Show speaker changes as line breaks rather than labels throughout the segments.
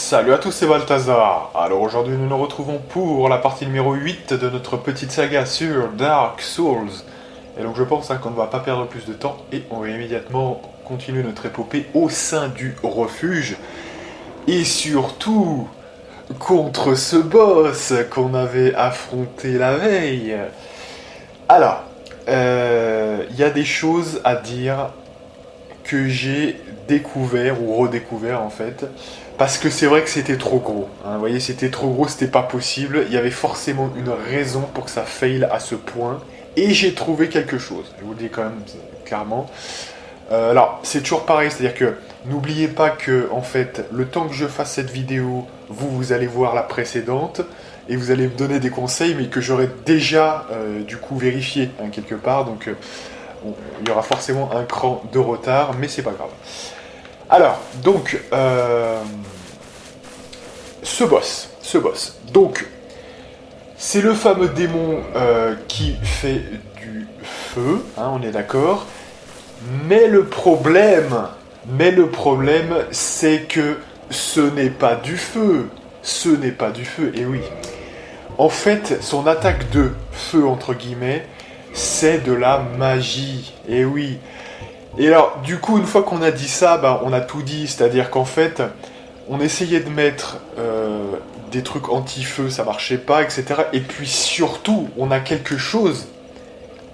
Salut à tous, c'est Balthazar. Alors aujourd'hui nous nous retrouvons pour la partie numéro 8 de notre petite saga sur Dark Souls. Et donc je pense qu'on ne va pas perdre plus de temps et on va immédiatement continuer notre épopée au sein du refuge. Et surtout contre ce boss qu'on avait affronté la veille. Alors, il y a des choses à dire que j'ai découvert ou redécouvert en fait. Parce que c'est vrai que c'était trop gros. Hein. Vous voyez, c'était trop gros, c'était pas possible. Il y avait forcément une raison pour que ça faille à ce point. Et j'ai trouvé quelque chose. Je vous le dis quand même clairement. Alors, c'est toujours pareil, c'est-à-dire que n'oubliez pas que, en fait, le temps que je fasse cette vidéo, vous allez voir la précédente et vous allez me donner des conseils, mais que j'aurais déjà, du coup, vérifié hein, quelque part. Donc, il y aura forcément un cran de retard, mais c'est pas grave. Alors, donc, ce boss. Donc, c'est le fameux démon qui fait du feu, hein, on est d'accord. Mais le problème, c'est que ce n'est pas du feu. Ce n'est pas du feu, et oui. En fait, son attaque de feu, entre guillemets, c'est de la magie, et oui. Et alors, du coup, une fois qu'on a dit ça, bah, on a tout dit. C'est-à-dire qu'en fait, on essayait de mettre des trucs anti-feu, ça marchait pas, etc. Et puis surtout, on a quelque chose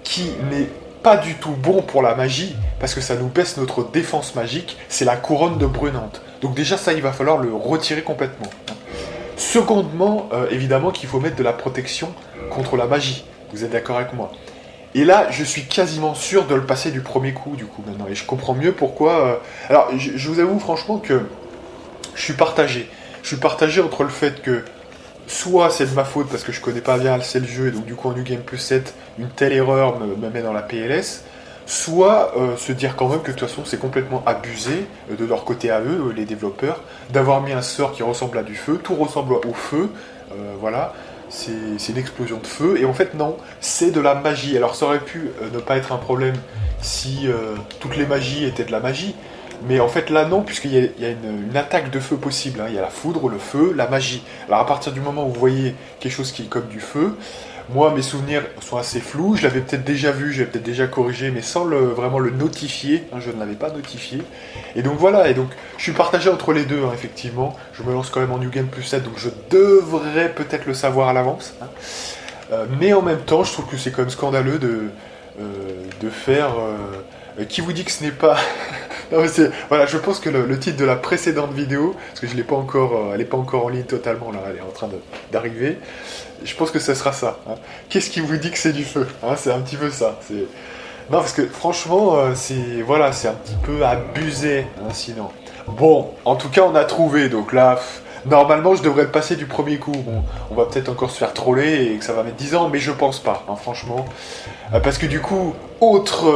qui n'est pas du tout bon pour la magie, parce que ça nous baisse notre défense magique, c'est la couronne de brunante. Donc déjà, ça, il va falloir le retirer complètement. Secondement, évidemment qu'il faut mettre de la protection contre la magie. Vous êtes d'accord avec moi ? Et là, je suis quasiment sûr de le passer du premier coup, du coup, maintenant. Et je comprends mieux pourquoi... Alors, je vous avoue franchement que je suis partagé. Je suis partagé entre le fait que soit c'est de ma faute parce que je connais pas bien assez le jeu, et donc du coup en New Game Plus 7, une telle erreur me met dans la PLS, soit se dire quand même que de toute façon c'est complètement abusé de leur côté à eux, les développeurs, d'avoir mis un sort qui ressemble à du feu, tout ressemble au feu, voilà. C'est une explosion de feu, et en fait non, c'est de la magie. Alors ça aurait pu ne pas être un problème si toutes les magies étaient de la magie, mais en fait là non, puisqu'il y a une attaque de feu possible, hein. Il y a la foudre, le feu, la magie. Alors à partir du moment où vous voyez quelque chose qui est comme du feu, moi mes souvenirs sont assez flous, je l'avais peut-être déjà vu, je l'avais peut-être déjà corrigé, mais sans vraiment le notifier, hein, je ne l'avais pas notifié. Et donc voilà, et donc je suis partagé entre les deux, hein, effectivement. Je me lance quand même en New Game Plus 7, donc je devrais peut-être le savoir à l'avance. Hein. Mais en même temps, je trouve que c'est quand même scandaleux de faire... qui vous dit que ce n'est pas... non, mais voilà, je pense que le titre de la précédente vidéo, parce que je l'ai pas encore, elle n'est pas encore en ligne totalement, là, elle est en train d'arriver, je pense que ce sera ça. Hein. Qu'est-ce qui vous dit que c'est du feu, hein? C'est un petit peu ça. Non, parce que franchement, voilà, c'est un petit peu abusé, hein, sinon. Bon, en tout cas, on a trouvé, donc là... Normalement, je devrais le passer du premier coup. Bon, on va peut-être encore se faire troller et que ça va mettre 10 ans, mais je pense pas, hein, franchement. Parce que du coup, autre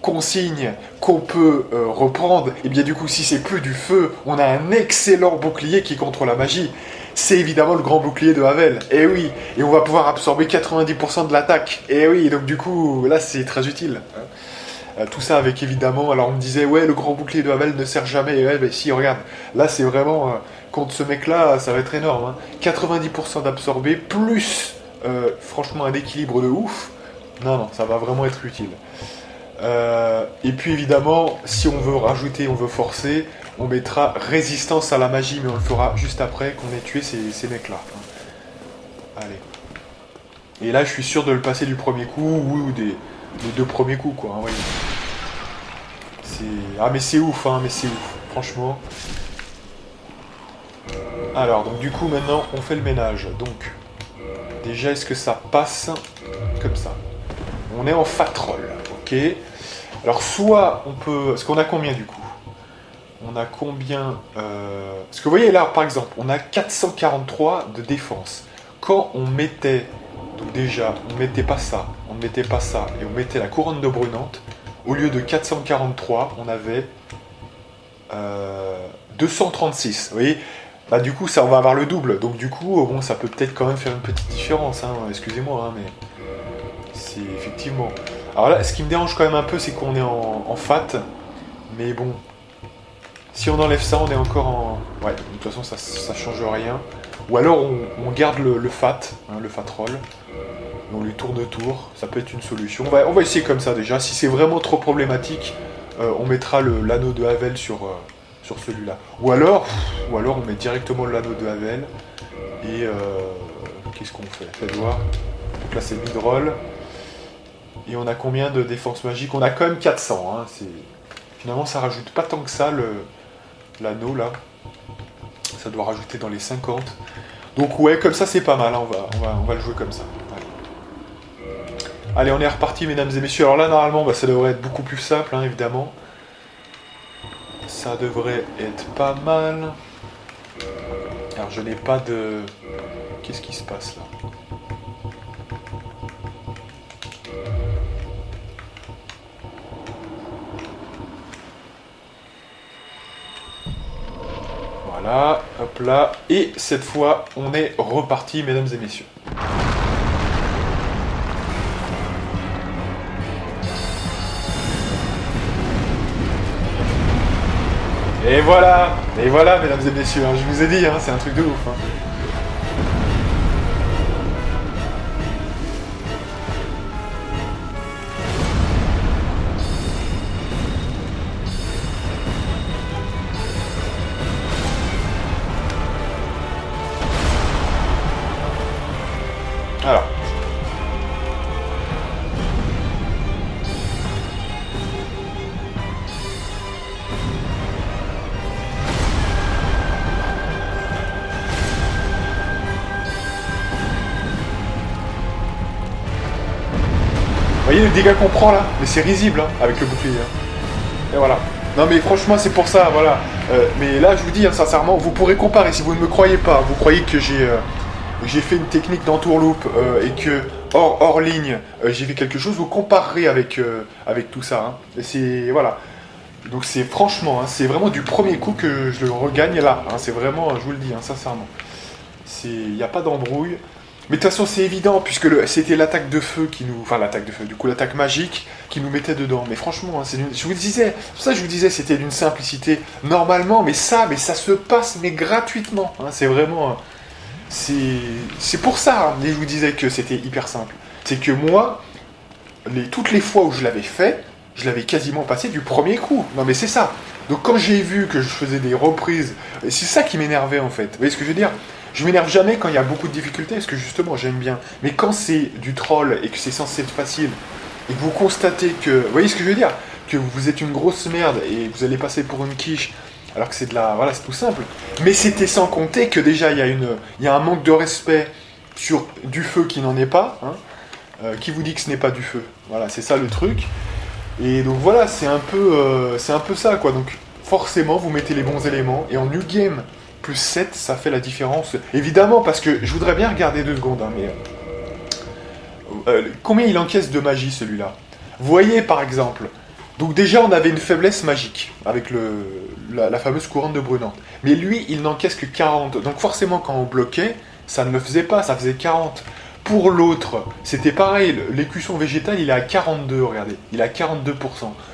consigne qu'on peut reprendre, et bien du coup, si c'est plus du feu, on a un excellent bouclier qui est contre la magie. C'est évidemment le grand bouclier de Havel. Et oui, et on va pouvoir absorber 90% de l'attaque. Et oui, donc du coup, là, c'est très utile. Hein. Tout ça avec évidemment, alors on me disait, ouais, le grand bouclier de Havel ne sert jamais. Et ouais, mais si, regarde, là, c'est vraiment... contre ce mec-là, ça va être énorme. Hein. 90% d'absorbé, plus franchement un équilibre de ouf. Non, ça va vraiment être utile. Et puis évidemment, si on veut rajouter, on veut forcer, on mettra résistance à la magie, mais on le fera juste après qu'on ait tué ces mecs-là. Allez. Et là, je suis sûr de le passer du premier coup, ou des deux premiers coups, quoi. Hein, voyez. Ah, mais c'est ouf, hein, mais c'est ouf. Franchement... Alors, donc du coup, maintenant, on fait le ménage. Donc, déjà, est-ce que ça passe comme ça? On est en fatroll, ok. Alors, soit on peut... Parce qu'on a combien, du coup? On a combien... Parce que vous voyez, là, par exemple, on a 443 de défense. Quand on mettait... Donc déjà, on mettait pas ça, on mettait pas ça, et on mettait la couronne de brunante, au lieu de 443, on avait 236, vous voyez. Bah du coup ça on va avoir le double, donc du coup bon ça peut peut-être quand même faire une petite différence, hein, excusez-moi, hein, mais c'est effectivement... Alors là ce qui me dérange quand même un peu c'est qu'on est en fat, mais bon, Si on enlève ça, on est encore en... Ouais, de toute façon, ça change rien. Ou alors, on garde le fat, hein, le fat roll. On lui tourne autour, ça peut être une solution. On va essayer comme ça déjà. Si c'est vraiment trop problématique, on mettra l'anneau de Havel sur celui-là. Ou alors on met directement l'anneau de Havel. Et qu'est-ce qu'on fait? Faites voir. Donc là c'est mid-roll. Et on a combien de défense magique? On a quand même 400. Hein. Finalement ça rajoute pas tant que ça l'anneau là. Ça doit rajouter dans les 50. Donc ouais, comme ça c'est pas mal. Hein. On va le jouer comme ça. Allez, on est reparti, mesdames et messieurs. Alors là, normalement, ça devrait être beaucoup plus simple, hein, évidemment. Ça devrait être pas mal. Alors, je n'ai pas de... Qu'est-ce qui se passe, là? Voilà, hop là. Et cette fois, on est reparti, mesdames et messieurs. Et voilà, mesdames et messieurs, hein, je vous ai dit, hein, c'est un truc de ouf. Hein. Alors. Vous voyez le dégât qu'on prend là? Mais c'est risible hein, avec le bouclier. Hein. Et voilà. Non mais franchement c'est pour ça, voilà. Mais là je vous dis hein, sincèrement, vous pourrez comparer si vous ne me croyez pas. Vous croyez que j'ai fait une technique d'entourloupe et que hors ligne j'ai fait quelque chose, vous comparerez avec tout ça. Hein. Et c'est voilà. Donc c'est franchement, hein, c'est vraiment du premier coup que je le regagne là. Hein. C'est vraiment, je vous le dis, hein, sincèrement. Il n'y a pas d'embrouille. Mais de toute façon, c'est évident, puisque c'était l'attaque de feu qui nous... Enfin, l'attaque de feu, du coup, l'attaque magique qui nous mettait dedans. Mais franchement, hein, je vous disais, c'est pour ça que je vous disais, c'était d'une simplicité normalement, mais ça se passe, mais gratuitement. Hein, c'est vraiment... C'est pour ça, hein, je vous disais que c'était hyper simple. C'est que moi, toutes les fois où je l'avais fait, je l'avais quasiment passé du premier coup. Non, mais c'est ça. Donc quand j'ai vu que je faisais des reprises, c'est ça qui m'énervait, en fait. Vous voyez ce que je veux dire ? Je m'énerve jamais quand il y a beaucoup de difficultés, parce que justement, j'aime bien. Mais quand c'est du troll et que c'est censé être facile, et que vous constatez que... Vous voyez ce que je veux dire? Que vous êtes une grosse merde et vous allez passer pour une quiche, alors que c'est de la... Voilà, c'est tout simple. Mais c'était sans compter que déjà, il y a un manque de respect sur du feu qui n'en est pas. Hein, qui vous dit que ce n'est pas du feu? Voilà, c'est ça le truc. Et donc voilà, c'est un peu ça, quoi. Donc forcément, vous mettez les bons éléments, et en new game... Plus 7, ça fait la différence. Évidemment, parce que je voudrais bien regarder 2 secondes, hein, mais... combien il encaisse de magie, celui-là? Vous voyez, par exemple... Donc déjà, on avait une faiblesse magique, avec la fameuse couronne de brunante. Mais lui, il n'encaisse que 40. Donc forcément, quand on bloquait, ça ne le faisait pas, ça faisait 40. Pour l'autre, c'était pareil, l'écusson végétal, il est à 42, regardez. Il est à 42%.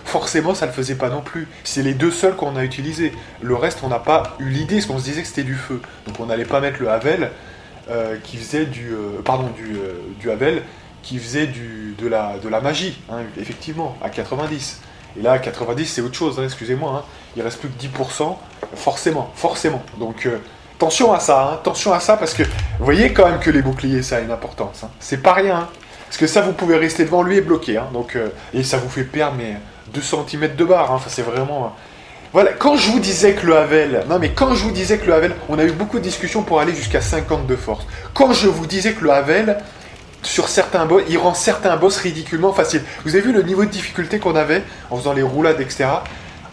Forcément, ça ne le faisait pas non plus. C'est les 2 seuls qu'on a utilisés. Le reste, on n'a pas eu l'idée, parce qu'on se disait que c'était du feu. Donc on n'allait pas mettre le Havel, qui faisait du Havel, qui faisait de la magie, hein, effectivement, à 90. Et là, à 90, c'est autre chose, hein, excusez-moi. Hein. Il reste plus que 10%, forcément. Donc... attention à ça, hein, attention à ça, parce que vous voyez quand même que les boucliers, ça a une importance. Hein. C'est pas rien. Hein. Parce que ça, vous pouvez rester devant lui et bloquer. Hein. Donc, et ça vous fait perdre 2 cm de barre. Hein. Enfin, c'est vraiment... Voilà, quand je vous disais que le Havel... Non, mais quand je vous disais que le Havel... On a eu beaucoup de discussions pour aller jusqu'à 50 de force. Quand je vous disais que le Havel, sur certains boss, il rend certains boss ridiculement faciles. Vous avez vu le niveau de difficulté qu'on avait en faisant les roulades, etc.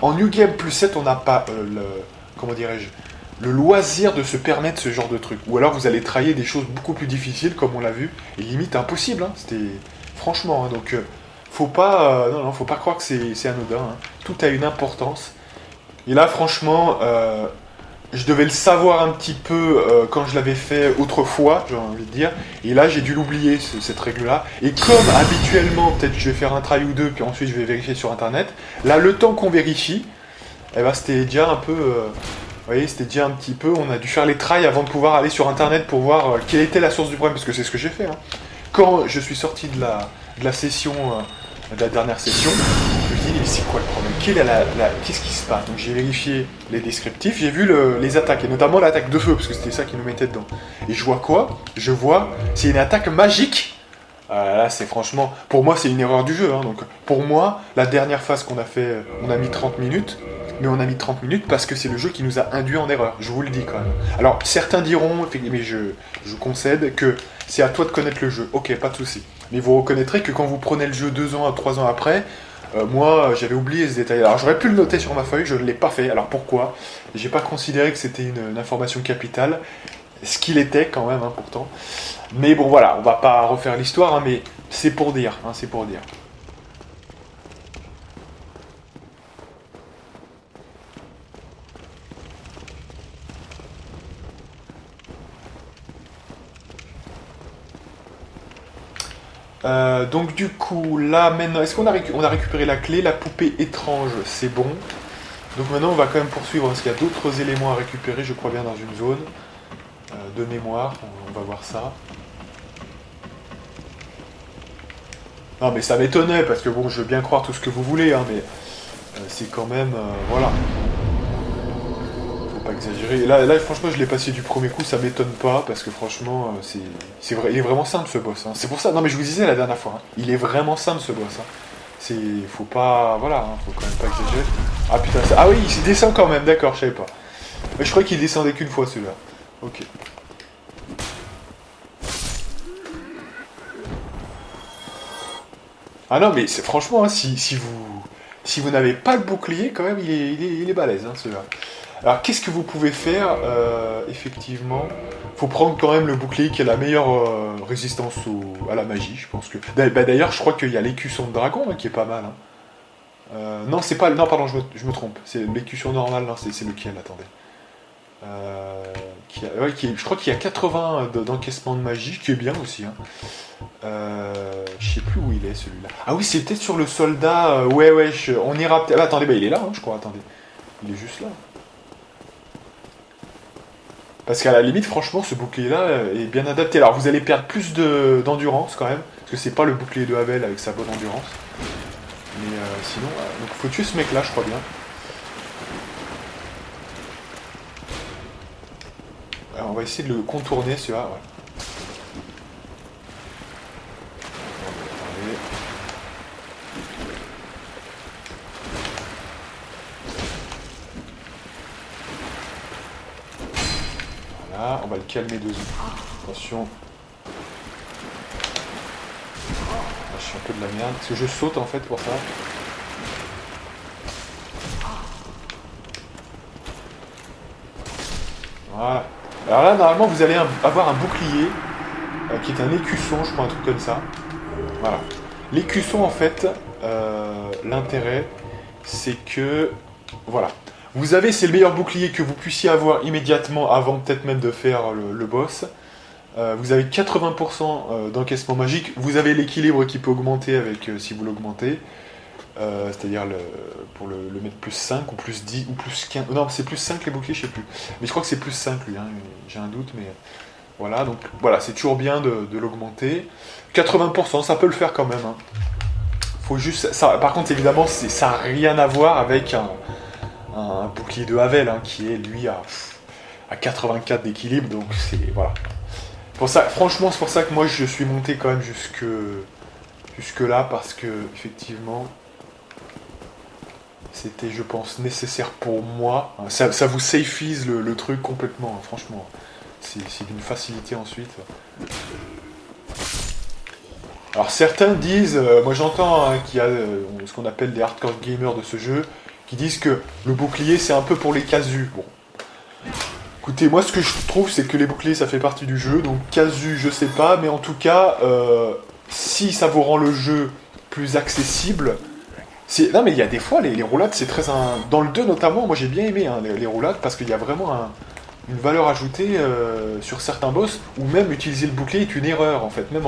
En New Game plus 7, on n'a pas comment dirais-je, le loisir de se permettre ce genre de truc. Ou alors vous allez trahir des choses beaucoup plus difficiles, comme on l'a vu, et limite impossible. Hein. C'était franchement. Hein, donc faut pas, faut pas croire que c'est anodin. Hein. Tout a une importance. Et là, franchement, je devais le savoir un petit peu quand je l'avais fait autrefois, j'ai envie de dire. Et là, j'ai dû l'oublier cette règle-là. Et comme habituellement, peut-être je vais faire un try ou deux, puis ensuite je vais vérifier sur Internet. Là, le temps qu'on vérifie. et ben c'était déjà un peu... vous voyez, c'était déjà un petit peu... On a dû faire les trails avant de pouvoir aller sur Internet pour voir quelle était la source du problème, parce que c'est ce que j'ai fait. Hein. Quand je suis sorti de la session, de la dernière session, je me suis dit, mais c'est quoi le problème? Qu'est-ce qui se passe? Donc j'ai vérifié les descriptifs, j'ai vu les attaques, et notamment l'attaque de feu, parce que c'était ça qui nous mettait dedans. Et je vois quoi? Je vois, c'est une attaque magique. Là, c'est franchement, pour moi, c'est une erreur du jeu. Hein. Donc, pour moi, la dernière phase qu'on a fait, on a mis 30 minutes, mais on a mis 30 minutes parce que c'est le jeu qui nous a induit en erreur. Je vous le dis quand même. Alors, certains diront, mais je concède que c'est à toi de connaître le jeu. Ok, pas de souci. Mais vous reconnaîtrez que quand vous prenez le jeu 2 ans, 3 ans après, moi, j'avais oublié ce détail. Alors, j'aurais pu le noter sur ma feuille, je ne l'ai pas fait. Alors, pourquoi? J'ai pas considéré que c'était une information capitale. Ce qu'il était quand même, hein, pourtant. Mais bon, voilà, on va pas refaire l'histoire, hein, mais c'est pour dire, hein, c'est pour dire. Donc du coup, là maintenant, est-ce qu'on on a récupéré la clé, la poupée étrange, c'est bon. Donc maintenant, on va quand même poursuivre, parce qu'il y a d'autres éléments à récupérer, je crois bien, dans une zone de mémoire, on va voir ça. Non mais ça m'étonnait, parce que bon, je veux bien croire tout ce que vous voulez, hein, mais c'est quand même... voilà. Faut pas exagérer. Et là, franchement, je l'ai passé du premier coup, ça m'étonne pas, parce que franchement, c'est vrai, il est vraiment simple ce boss. Hein. C'est pour ça, non mais je vous disais la dernière fois, hein, il est vraiment simple ce boss. Hein. Faut pas... Voilà, hein, faut quand même pas exagérer. Ah putain, ah oui, il descend quand même, d'accord, je savais pas. Mais je croyais qu'il descendait qu'une fois celui-là. Ok. Ah non, mais franchement, hein, si vous n'avez pas le bouclier, quand même, il est balèze, hein, celui-là. Alors, qu'est-ce que vous pouvez faire effectivement, faut prendre quand même le bouclier qui a la meilleure résistance à la magie, je pense que... D'ailleurs, je crois qu'il y a l'écusson de dragon, hein, qui est pas mal. Hein. Non, c'est pas... Non, pardon, je me trompe. C'est l'écusson normal, non, c'est lequel, attendez. Ouais, je crois qu'il y a 80 d'encaissement de magie, qui est bien aussi. Hein. Je sais plus où il est celui-là. Ah oui, c'est peut-être sur le soldat. Ouais, on ira peut-être. Ah, attendez, il est là, hein, je crois. Attendez, il est juste là. Parce qu'à la limite, franchement, ce bouclier-là est bien adapté. Alors, vous allez perdre plus d'endurance quand même, parce que c'est pas le bouclier de Havel avec sa bonne endurance. Mais sinon, donc faut tuer ce mec-là, je crois bien. Alors, on va essayer de le contourner, celui-là. Ouais. Voilà, on va le calmer 2 secondes. Attention. Je suis un peu de la merde, parce que je saute en fait pour ça. Voilà. Alors là, normalement, vous allez avoir un bouclier qui est un écusson, je crois, un truc comme ça. Voilà. L'écusson, en fait, l'intérêt, c'est que... Voilà. Vous avez, c'est le meilleur bouclier que vous puissiez avoir immédiatement avant peut-être même de faire le boss. Vous avez 80% d'encaissement magique. Vous avez l'équilibre qui peut augmenter avec si vous l'augmentez. C'est-à-dire pour le mettre plus 5 ou plus 10 ou plus 15. Non, c'est plus 5 les boucliers, je sais plus. Mais je crois que c'est plus 5 lui, hein, j'ai un doute, mais voilà, donc voilà, c'est toujours bien de l'augmenter. 80%, ça peut le faire quand même. Hein. Faut juste. Ça, par contre, évidemment, ça n'a rien à voir avec un bouclier de Havel, hein, qui est lui à 84 d'équilibre, donc c'est. Voilà. Pour ça, franchement, c'est pour ça que moi je suis monté quand même jusque là, parce que effectivement. C'était, je pense, nécessaire pour moi. Ça vous safeise le truc complètement, hein, franchement. C'est d'une facilité ensuite. Alors certains disent, moi j'entends hein, qu'il y a ce qu'on appelle des hardcore gamers de ce jeu, qui disent que le bouclier c'est un peu pour les casus. Bon. Écoutez, moi ce que je trouve c'est que les boucliers ça fait partie du jeu, donc casus je sais pas, mais en tout cas, si ça vous rend le jeu plus accessible... Non mais il y a des fois, les roulades, c'est très... Dans le 2 notamment, moi j'ai bien aimé hein, les roulades, parce qu'il y a vraiment une valeur ajoutée sur certains boss, ou même utiliser le bouclier est une erreur en fait, même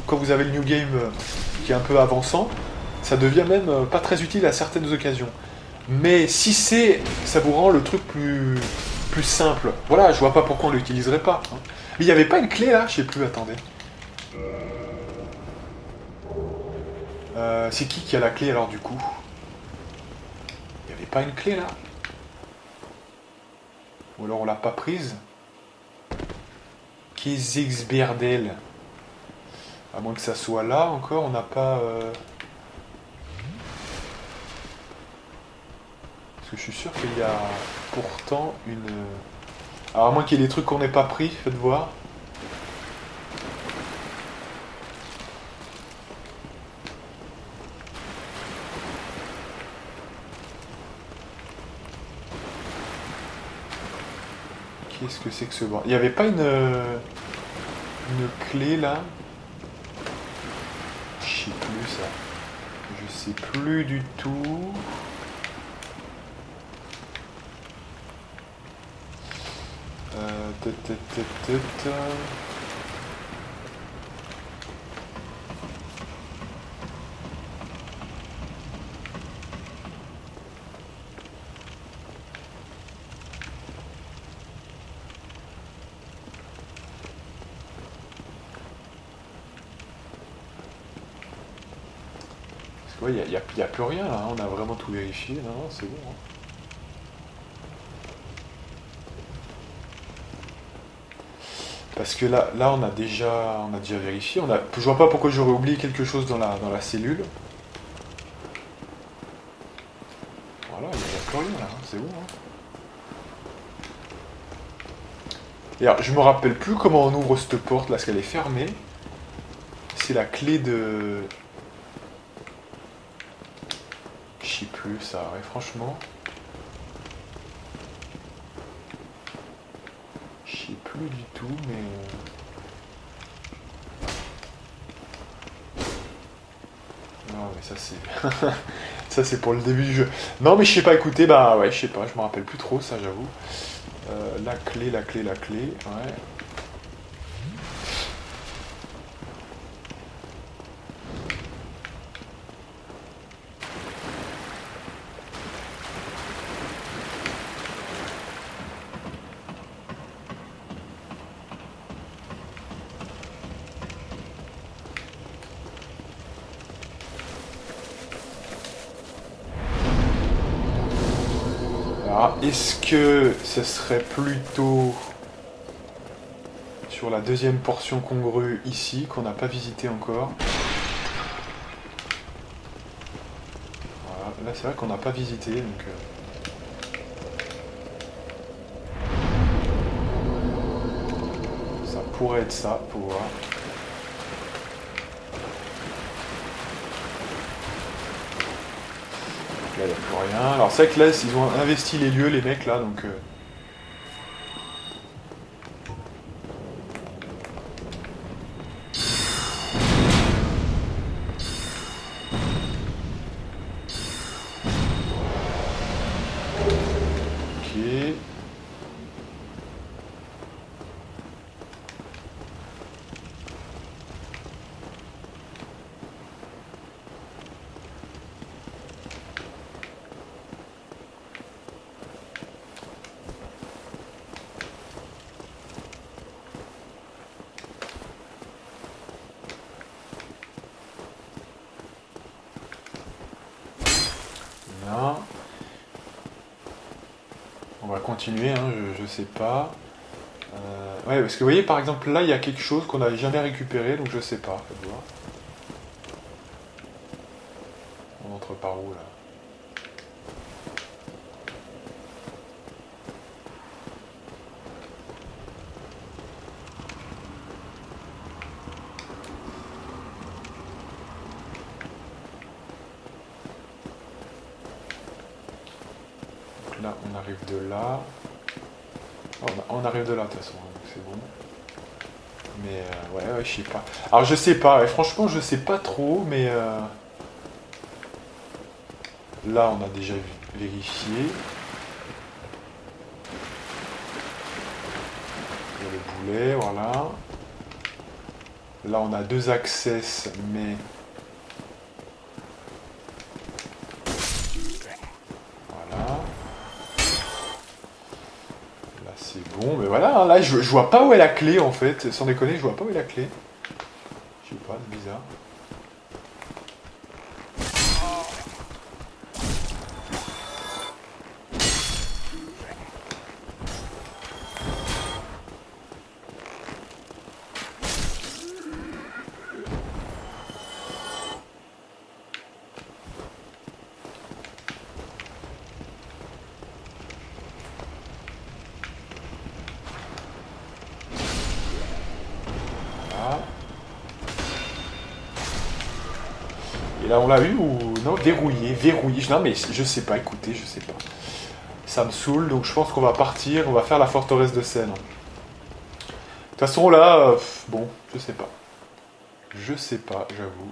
quand vous avez le new game qui est un peu avançant, ça devient même pas très utile à certaines occasions. Mais si c'est, ça vous rend le truc plus simple. Voilà, je vois pas pourquoi on l'utiliserait pas. Hein. Mais il n'y avait pas une clé là? Je sais plus, attendez. C'est qui a la clé alors du coup? Il n'y avait pas une clé là? Ou alors on l'a pas prise? Kezexberdel. À moins que ça soit là encore, on n'a pas... Parce que je suis sûr qu'il y a pourtant une... Alors à moins qu'il y ait des trucs qu'on n'ait pas pris, faites voir. Qu'est-ce que c'est que ce bord? Il n'y avait pas une clé là? Je sais plus ça. Je sais plus du tout. Tut, tut, tut, tut. Ouais, il n'y a plus rien là, hein. On a vraiment tout vérifié. Non, non, c'est bon. Hein. Parce que là on a déjà vérifié. Je vois pas pourquoi j'aurais oublié quelque chose dans la cellule. Voilà, il n'y a plus rien là, hein. C'est bon. Hein. Et alors, je me rappelle plus comment on ouvre cette porte là, parce qu'elle est fermée. C'est la clé de... Je sais plus ça, ouais, franchement. Je sais plus du tout, mais... Non, mais ça c'est... ça c'est pour le début du jeu. Non, mais je sais pas, écoutez, bah ouais, je sais pas, je me rappelle plus trop, ça j'avoue. La clé, ouais. Alors, est-ce que ce serait plutôt sur la deuxième portion congrue ici, qu'on n'a pas visité encore? Voilà, là c'est vrai qu'on n'a pas visité, donc... ça pourrait être ça, pour voir. Là, il n'y a plus rien. Alors, c'est vrai que là, ils ont investi les lieux, les mecs, là, donc... Ok. Là. On va continuer, hein, je sais pas. Ouais, parce que vous voyez, par exemple, là, il y a quelque chose qu'on n'avait jamais récupéré, donc je sais pas, faites voir. On entre par où, là? Donc là, on arrive de là. On arrive de là, de toute façon, hein, donc c'est bon. Mais ouais, je sais pas. Alors je sais pas, ouais, franchement je sais pas trop, mais là on a déjà vérifié. Il y a le boulet, voilà. Là on a 2 access, mais... voilà, là je vois pas où est la clé en fait, sans déconner, je vois pas où est la clé. Je sais pas, c'est bizarre. Voilà. Et là on l'a eu ou non? Verrouillé, verrouillé. Non mais je sais pas, écoutez, je sais pas. Ça me saoule, donc je pense qu'on va partir, on va faire la forteresse de Seine. De toute façon là, bon, je sais pas. Je sais pas, j'avoue.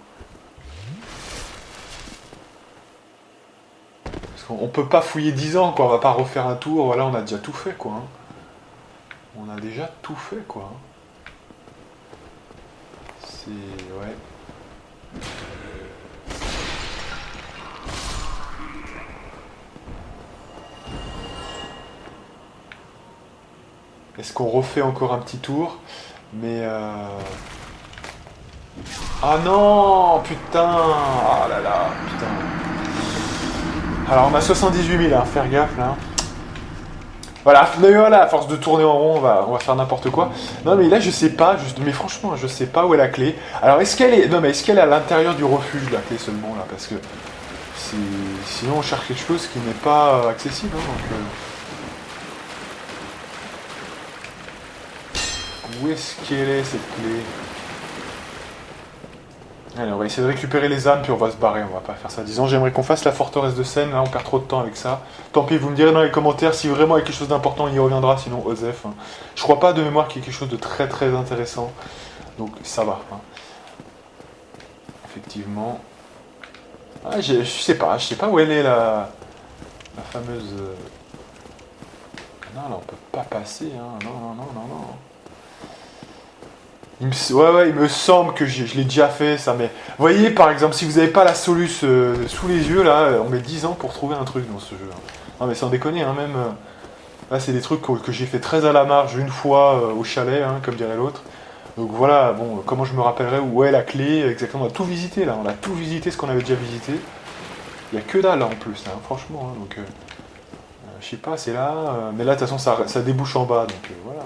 Parce qu'on peut pas fouiller 10 ans, quoi. On va pas refaire un tour, voilà, on a déjà tout fait, quoi. Hein. On a déjà tout fait, quoi. Hein. C'est... ouais. Est-ce qu'on refait encore un petit tour? Mais ah non, putain. Ah là là, putain. Alors on a 78 000, hein, faire gaffe là. Voilà, mais voilà, à force de tourner en rond, on va faire n'importe quoi. Non mais là je sais pas, mais franchement je sais pas où est la clé. Alors est-ce qu'elle est. Non mais est-ce qu'elle est à l'intérieur du refuge la clé seulement là? Parce que sinon on cherche quelque chose qui n'est pas accessible. Hein, donc, où est-ce qu'elle est cette clé? Allez, on va essayer de récupérer les âmes, puis on va se barrer, on va pas faire ça. Disons, j'aimerais qu'on fasse la forteresse de Seine, là on perd trop de temps avec ça. Tant pis, vous me direz dans les commentaires si vraiment il y a quelque chose d'important, il y reviendra, sinon Osef. Hein. Je crois pas de mémoire qu'il y ait quelque chose de très très intéressant, donc ça va. Hein. Effectivement. Ah, je sais pas où elle est la fameuse... Non, là on peut pas passer, hein. Non, non, non, non, non. Ouais, il me semble que je l'ai déjà fait ça, mais... Vous voyez, par exemple, si vous n'avez pas la soluce sous les yeux, là, on met 10 ans pour trouver un truc dans ce jeu. Non, mais sans déconner, hein, même... là, c'est des trucs que j'ai fait très à la marge une fois au chalet, hein, comme dirait l'autre. Donc voilà, bon, comment je me rappellerai où est la clé, exactement. On a tout visité, là. On a tout visité, ce qu'on avait déjà visité. Il n'y a que dalle, là, en plus, hein, franchement. Hein, donc, je sais pas, c'est là... mais là, de toute façon, ça débouche en bas, donc voilà.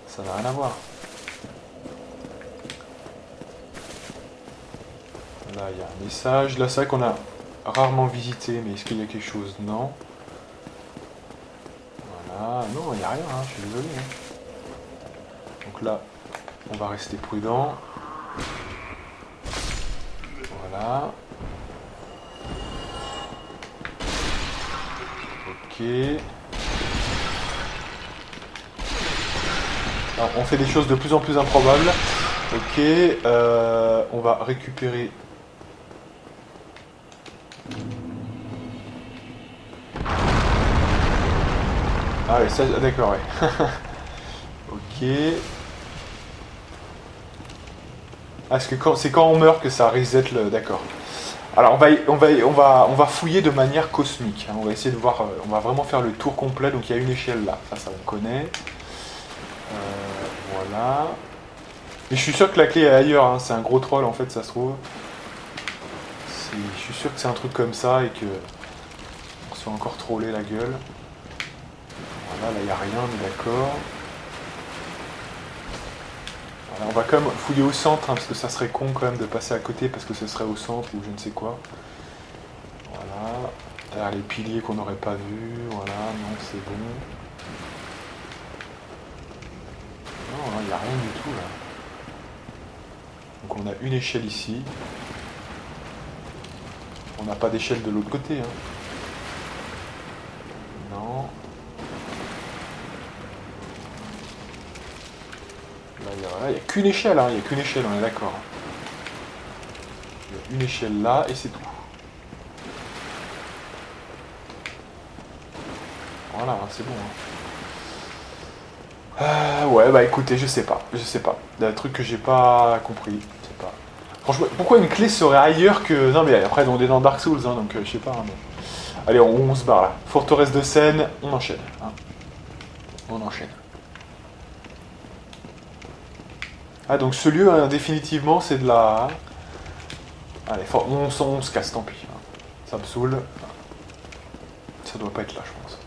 Ça n'a rien à voir. Là, il y a un message. Là, c'est vrai qu'on a rarement visité, mais est-ce qu'il y a quelque chose? Non. Voilà. Non, il n'y a rien, hein, je suis désolé. Hein. Donc là, on va rester prudent. Voilà. Ok. Alors, on fait des choses de plus en plus improbables. Ok. On va récupérer... Ah ouais, ça, d'accord, ouais. Ok. Ah, parce que c'est quand on meurt que ça reset le... D'accord. Alors on va fouiller de manière cosmique. Hein. On va essayer de voir... on va vraiment faire le tour complet. Donc il y a une échelle là. Ça on connaît. Voilà. Mais je suis sûr que la clé est ailleurs. Hein. C'est un gros troll en fait, ça se trouve. Je suis sûr que c'est un truc comme ça et que... on se fait encore troller la gueule. Voilà, là il n'y a rien, on est d'accord. Voilà, on va quand même fouiller au centre, hein, parce que ça serait con quand même de passer à côté, parce que ce serait au centre ou je ne sais quoi. Voilà. Derrière les piliers qu'on n'aurait pas vus, voilà, non, c'est bon. Non, il n'y a rien du tout là. Donc on a une échelle ici. On n'a pas d'échelle de l'autre côté. Hein. Non. Là, il n'y a qu'une échelle, hein. Il n'y a qu'une échelle, on est d'accord. Il y a une échelle là et c'est tout. Voilà, c'est bon. Hein. Ouais, bah écoutez, je sais pas. Il y a un truc que j'ai pas compris. Je sais pas. Franchement, pourquoi une clé serait ailleurs que... Non mais après, on est dans Dark Souls, hein, donc je sais pas. Hein, mais... Allez, on se barre là. Forteresse de Seine, on enchaîne. Hein. On enchaîne. Ah, donc ce lieu, hein, définitivement, c'est de la... Allez, on se casse, tant pis. Hein. Ça me saoule. Ça doit pas être là, je pense.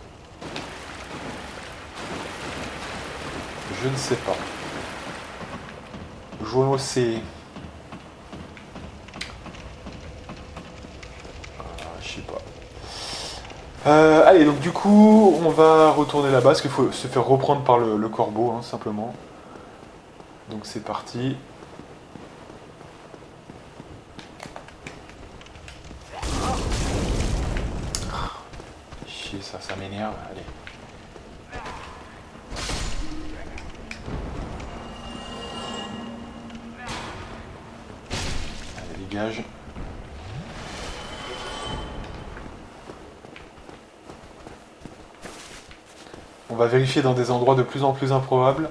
Je ne sais pas. Jouons c'est... Je sais pas. Allez, donc du coup, on va retourner là-bas, parce qu'il faut se faire reprendre par le corbeau, hein, simplement. Donc c'est parti. Chier, ça m'énerve. Allez. Allez, dégage. On va vérifier dans des endroits de plus en plus improbables.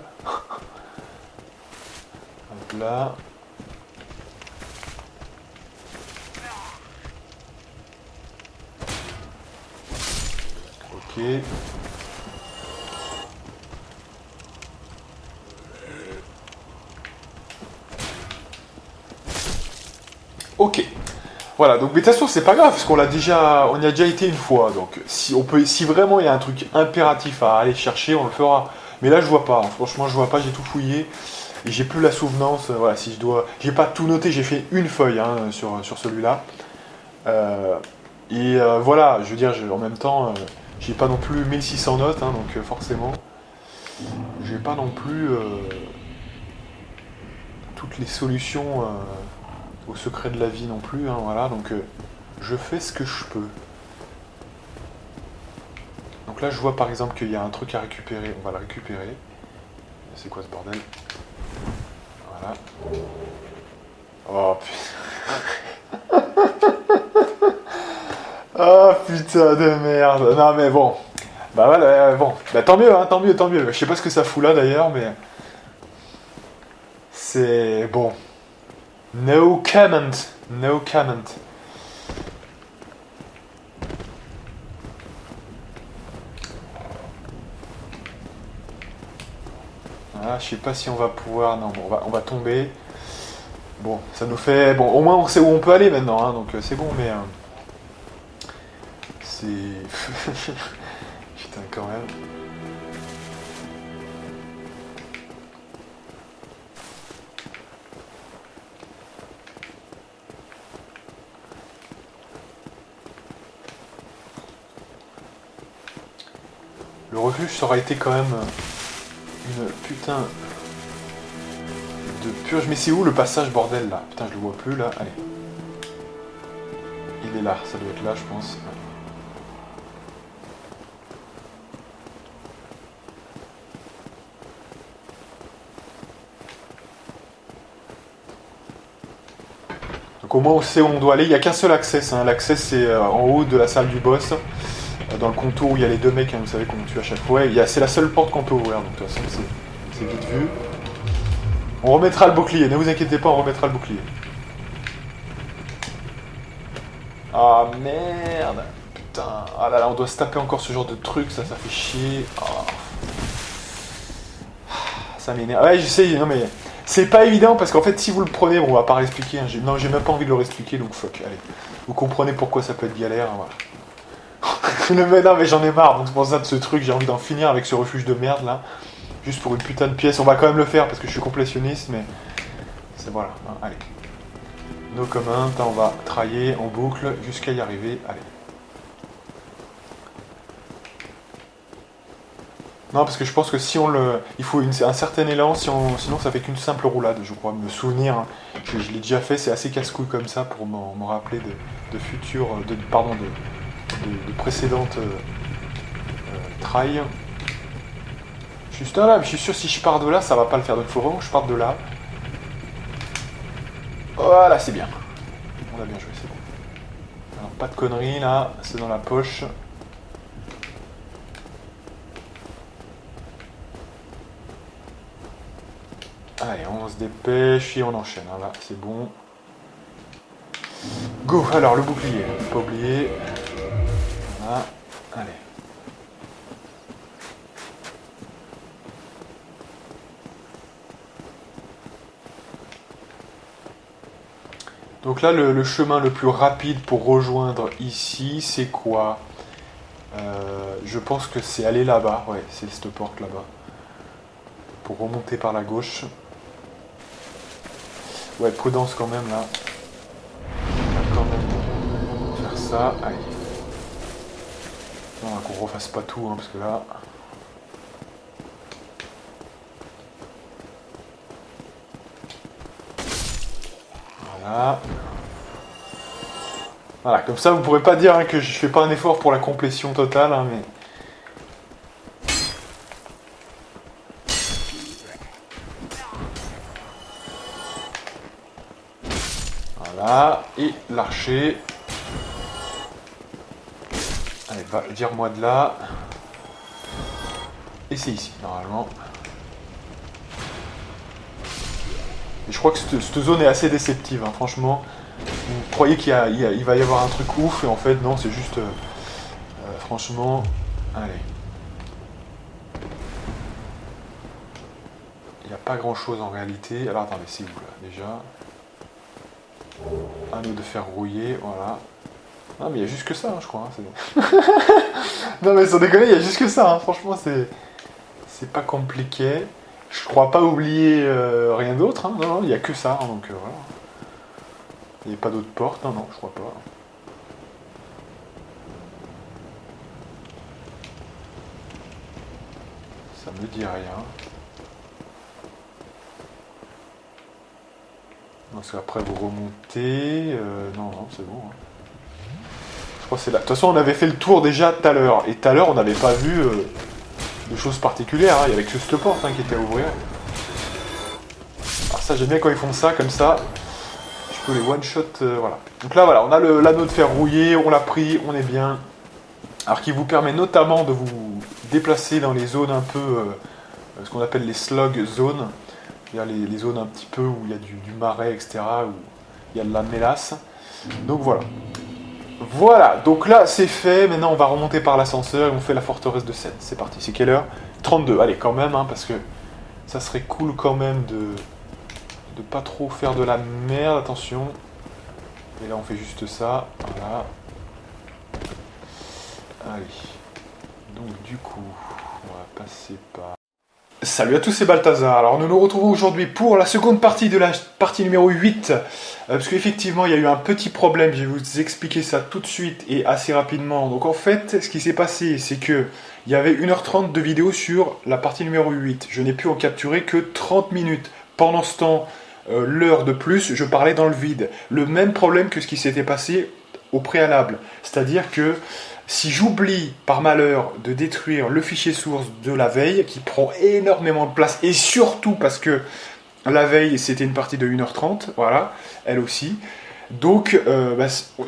Hop là. Ok. Ok. Voilà, donc mais de toute façon c'est pas grave, parce qu'on on y a déjà été une fois, donc si vraiment il y a un truc impératif à aller chercher, on le fera. Mais là je vois pas, hein. Franchement je vois pas, j'ai tout fouillé, et j'ai plus la souvenance, voilà, si je dois... J'ai pas tout noté, j'ai fait une feuille hein, sur celui-là. Voilà, je veux dire, en même temps, j'ai pas non plus 1600 notes, hein, donc forcément, j'ai pas non plus toutes les solutions au secret de la vie non plus, hein, voilà, donc je fais ce que je peux. Donc là, je vois par exemple qu'il y a un truc à récupérer, on va le récupérer. C'est quoi ce bordel? Voilà. Oh putain. Oh putain de merde. Non mais bon. Bah voilà, bon. Bah tant mieux, hein, tant mieux, tant mieux. Je sais pas ce que ça fout là d'ailleurs, mais... C'est... Bon. No comment. No comment. Voilà, je sais pas si on va pouvoir... Non, bon, on va tomber. Bon, ça nous fait... Bon, au moins on sait où on peut aller maintenant, hein, donc c'est bon, mais... c'est... Putain, quand même. Le refuge, ça aurait été quand même une putain de purge. Mais c'est où le passage, bordel, là? Putain, je le vois plus, là. Allez. Il est là, ça doit être là, je pense. Donc au moins on sait où on doit aller. Il n'y a qu'un seul accès. Hein. L'accès c'est en haut de la salle du boss. Dans le contour où il y a les deux mecs, hein, vous savez qu'on tue à chaque fois. C'est la seule porte qu'on peut ouvrir. Donc de toute façon c'est vite vu. On remettra le bouclier. Ne vous inquiétez pas, on remettra le bouclier. Ah merde. Putain. Ah là là, on doit se taper encore ce genre de truc. Ça fait chier. Oh. Ça m'énerve. Ouais, je sais. Non mais... C'est pas évident parce qu'en fait, si vous le prenez, bon, on va pas réexpliquer. Hein, non, j'ai même pas envie de le réexpliquer, donc fuck. Allez, vous comprenez pourquoi ça peut être galère. Hein, voilà. Non, mais j'en ai marre. Donc c'est pour ça de ce truc, j'ai envie d'en finir avec ce refuge de merde là, juste pour une putain de pièce. On va quand même le faire parce que je suis complétionniste, mais c'est voilà. Hein, allez, no comment. On va trailler en boucle jusqu'à y arriver. Allez. Non, parce que je pense que si on le... Il faut un certain élan, sinon ça fait qu'une simple roulade, je crois, me souvenir. Hein. Je l'ai déjà fait, c'est assez casse-couille comme ça pour me rappeler de futures... de précédentes trails. Juste là, mais je suis sûr si je pars de là, ça va pas le faire. Donc il faut vraiment que je parte de là. Voilà, c'est bien. On a bien joué, c'est bon. Alors pas de conneries là, c'est dans la poche. Allez, on se dépêche et on enchaîne. Hein, là, c'est bon. Go. Alors, le bouclier. Pas oublier. Voilà. Allez. Donc là, le chemin le plus rapide pour rejoindre ici, c'est quoi? Je pense que c'est aller là-bas. Ouais, c'est cette porte là-bas. Pour remonter par la gauche. Ouais, prudence quand même là. On va quand même faire ça. Allez. Non, qu'on refasse pas tout, hein, parce que là... Voilà. Voilà, comme ça vous pourrez pas dire hein, que je fais pas un effort pour la complétion totale, hein, mais... Voilà, et l'archer. Allez, va, vire-moi de là. Et c'est ici, normalement. Et je crois que cette zone est assez déceptive, hein, franchement. Vous croyez qu'il va y avoir un truc ouf, et en fait, non, c'est juste... franchement... Allez. Il n'y a pas grand-chose en réalité. Alors, attendez, c'est où, là, déjà? Anneau de fer rouillé, voilà. Ah, mais il y a juste que ça, hein, je crois. Hein, non, mais sans déconner, il y a juste que ça, hein, franchement, c'est pas compliqué. Je crois pas oublier rien d'autre, hein. Non, non, il n'y a que ça, hein, donc voilà. Il n'y a pas d'autres portes, non, non, je crois pas. Ça me dit rien. Parce qu'après vous remontez... non, non, c'est bon. Hein. Je crois que c'est là. De toute façon, on avait fait le tour déjà tout à l'heure. Et tout à l'heure, on n'avait pas vu de choses particulières. Hein. Il y avait que cette porte hein, qui était à ouvrir. Alors ça, j'aime bien quand ils font ça, comme ça. Je peux les one-shot, voilà. Donc là, voilà, on a l'anneau de fer rouillé, on l'a pris, on est bien. Alors qui vous permet notamment de vous déplacer dans les zones un peu... ce qu'on appelle les slug zones. C'est-à-dire les zones un petit peu où il y a du marais, etc., où il y a de la mélasse. Donc voilà. Voilà, donc là c'est fait, maintenant on va remonter par l'ascenseur et on fait la forteresse de Seine. C'est parti, c'est quelle heure? 32, allez quand même, hein, parce que ça serait cool quand même de pas trop faire de la merde, attention. Et là on fait juste ça, voilà. Allez, donc du coup, on va passer par... Salut à tous, c'est Balthazar. Alors nous nous retrouvons aujourd'hui pour la seconde partie de la partie numéro 8. Parce qu'effectivement il y a eu un petit problème, je vais vous expliquer ça tout de suite et assez rapidement. Donc en fait, ce qui s'est passé, c'est que il y avait 1h30 de vidéo sur la partie numéro 8. Je n'ai pu en capturer que 30 minutes. Pendant ce temps, l'heure de plus, je parlais dans le vide. Le même problème que ce qui s'était passé au préalable. C'est-à-dire que si j'oublie par malheur de détruire le fichier source de la veille, qui prend énormément de place, et surtout parce que la veille c'était une partie de 1h30, voilà, elle aussi, donc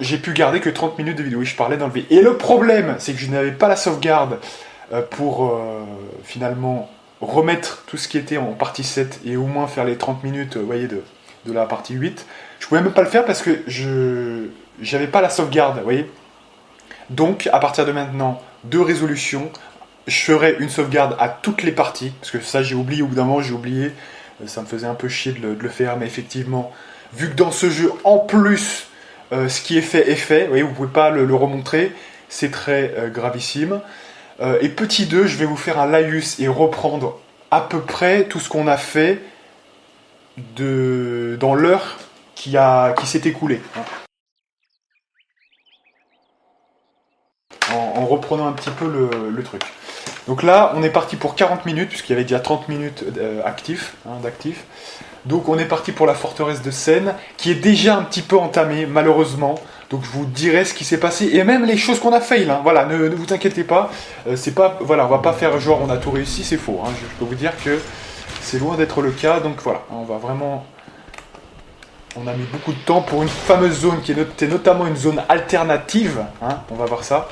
j'ai pu garder que 30 minutes de vidéo, et je parlais dans le vide. Et le problème, c'est que je n'avais pas la sauvegarde pour finalement remettre tout ce qui était en partie 7, et au moins faire les 30 minutes, vous voyez, de la partie 8. Je pouvais même pas le faire parce que je n'avais pas la sauvegarde, vous voyez. Donc, à partir de maintenant, de résolution, je ferai une sauvegarde à toutes les parties, parce que ça j'ai oublié, au bout d'un moment j'ai oublié, ça me faisait un peu chier de le faire, mais effectivement, vu que dans ce jeu, en plus, ce qui est fait est fait, vous voyez, vous pouvez pas le remontrer, c'est très gravissime. Et petit 2, je vais vous faire un laïus et reprendre à peu près tout ce qu'on a fait dans l'heure qui s'est écoulée. Hein. En reprenant un petit peu le truc. Donc là, on est parti pour 40 minutes, puisqu'il y avait déjà 30 minutes d'actif. Donc on est parti pour la forteresse de Seine, qui est déjà un petit peu entamée, malheureusement. Donc je vous dirai ce qui s'est passé, et même les choses qu'on a fail. Hein. Voilà, ne vous inquiétez pas. C'est pas, voilà, on va pas faire genre on a tout réussi, c'est faux. Hein. Je peux vous dire que c'est loin d'être le cas. Donc voilà, on va vraiment... On a mis beaucoup de temps pour une fameuse zone qui était notamment une zone alternative. Hein. On va voir ça.